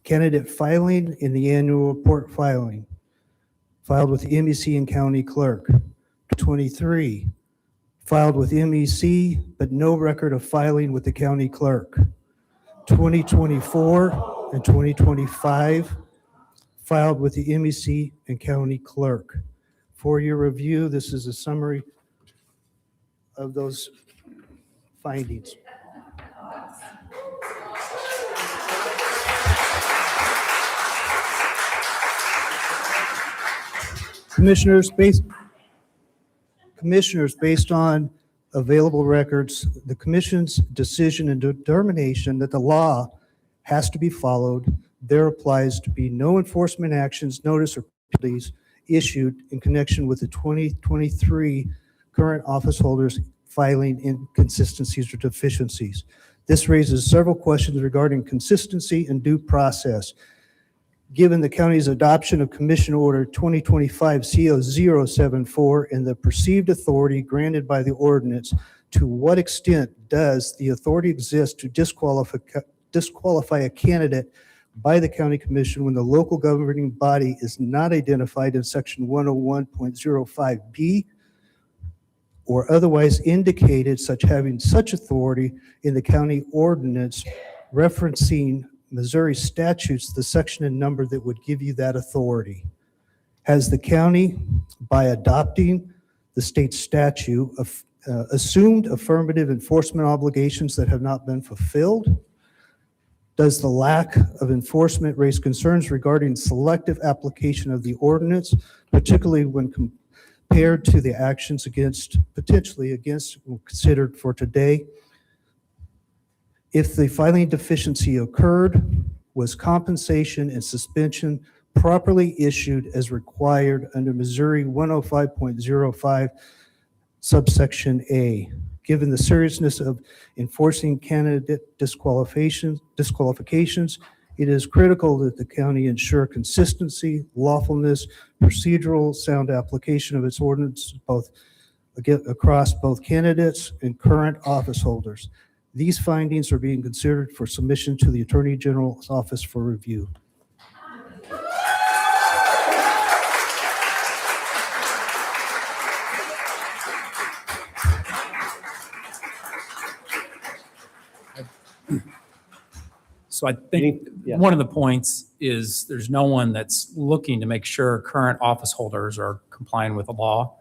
candidate filing in the annual report filing, filed with MEC and county clerk. 23, filed with MEC, but no record of filing with the county clerk. 2024 and 2025, filed with the MEC and county clerk. For your review, this is a summary of those findings. Commissioners, based on available records, the commission's decision and determination that the law has to be followed, there applies to be no enforcement actions, notice, or penalties issued in connection with the 2023 current office holders filing inconsistencies or deficiencies. This raises several questions regarding consistency and due process. Given the county's adoption of Commission Order 2025 CO074 and the perceived authority granted by the ordinance, to what extent does the authority exist to disqualify a candidate by the county commission when the local governing body is not identified in section 101.05B or otherwise indicated such having such authority in the county ordinance referencing Missouri statutes, the section and number that would give you that authority? Has the county, by adopting the state statute, assumed affirmative enforcement obligations that have not been fulfilled? Does the lack of enforcement raise concerns regarding selective application of the ordinance, particularly when compared to the actions potentially against considered for today? If the filing deficiency occurred, was compensation and suspension properly issued as required under Missouri 105.05 subsection A? Given the seriousness of enforcing candidate disqualifications, it is critical that the county ensure consistency, lawfulness, procedural sound application of its ordinance across both candidates and current office holders. These findings are being considered for submission to the Attorney General's office for review. So I think one of the points is there's no one that's looking to make sure current office holders are complying with the law.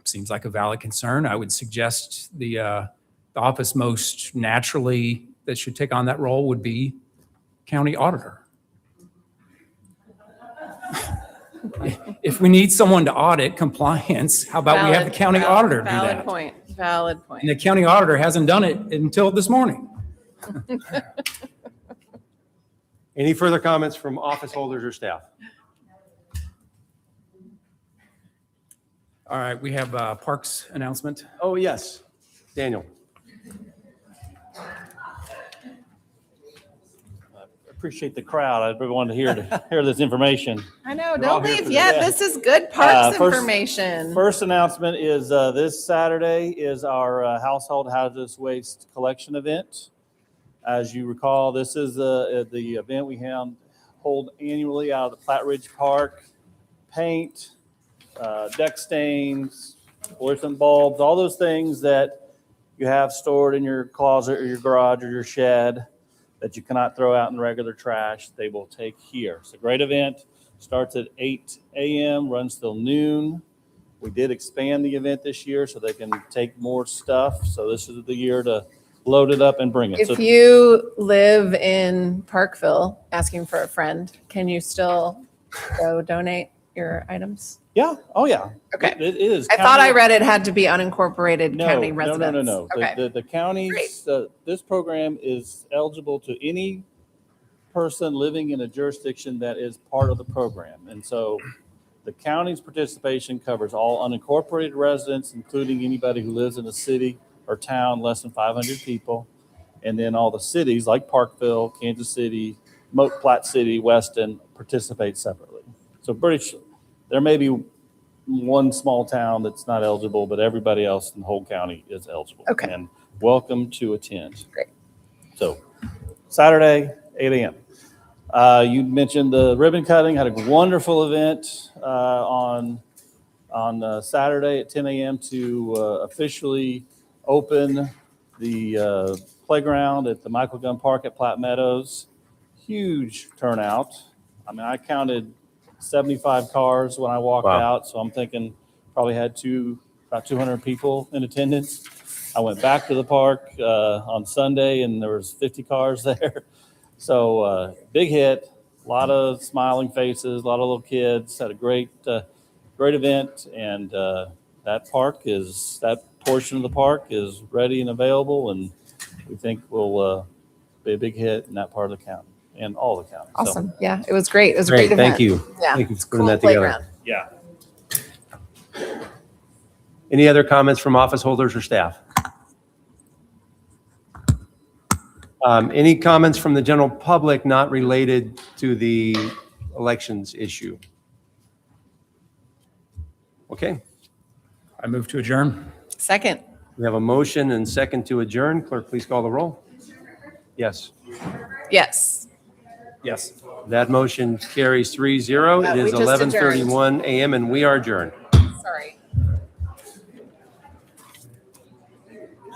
Seems like a valid concern. I would suggest the office most naturally that should take on that role would be county auditor. If we need someone to audit compliance, how about we have the county auditor do that? Valid point. And the county auditor hasn't done it until this morning. Any further comments from office holders or staff? All right, we have a Parks announcement. Oh, yes. Daniel. Appreciate the crowd. I really wanted to hear this information. I know, We're all don't here leave for yet. this. This is good parks First- information. First announcement is this Saturday is our household hazardous waste collection event. As you recall, this is the event we hold annually out of the Platte Ridge Park. Paint, deck stains, fluorescent bulbs, all those things that you have stored in your closet or your garage or your shed that you cannot throw out in regular trash, they will take here. It's a great event. Starts at 8 a.m., runs till noon. We did expand the event this year so they can take more stuff. So this is the year to load it up and bring it. If you live in Parkville, asking for a friend, can you still go donate your items? Yeah. Oh, yeah. Okay. It is. I thought I county- read it had to be unincorporated county No. residents. Okay. The counties, this program is eligible to any person living in a jurisdiction that is part of the program. And so the county's participation covers all unincorporated residents, including anybody who lives in a city or town less than 500 people. And then all the cities like Parkville, Kansas City, Platte City, Weston participate separately. So There may be one small town that's not eligible, but everybody else in the whole county is eligible. Okay. And welcome to attend. Great. So Saturday, 8 a.m. You mentioned the ribbon cutting, had a wonderful event on Saturday at 10 a.m. to officially open the playground at the Michael Gunn Park at Platte Meadows. Huge turnout. I mean, I counted 75 cars when I walked out, so I'm thinking probably had about 200 people in attendance. I went back to the park on Sunday, and there was 50 cars there. So big hit, a lot of smiling faces, a lot of little kids. Had a great event, and that portion of the park is ready and available, and we think will be a big hit in that part of the county and all the counties. So, Awesome. Yeah, it was great. It was a great event. Thank you. Yeah. Thank you for It's putting cool that together. playground. yeah. Any other comments from office holders or staff? Any comments from the general public not related to the elections issue? Okay, I move to adjourn. Second. we have a motion and second to adjourn. Clerk, please call the roll. Yes, Yes. Yes. that motion carries 3-0. It We is just adjourned. 11:31 a.m. and we are adjourned.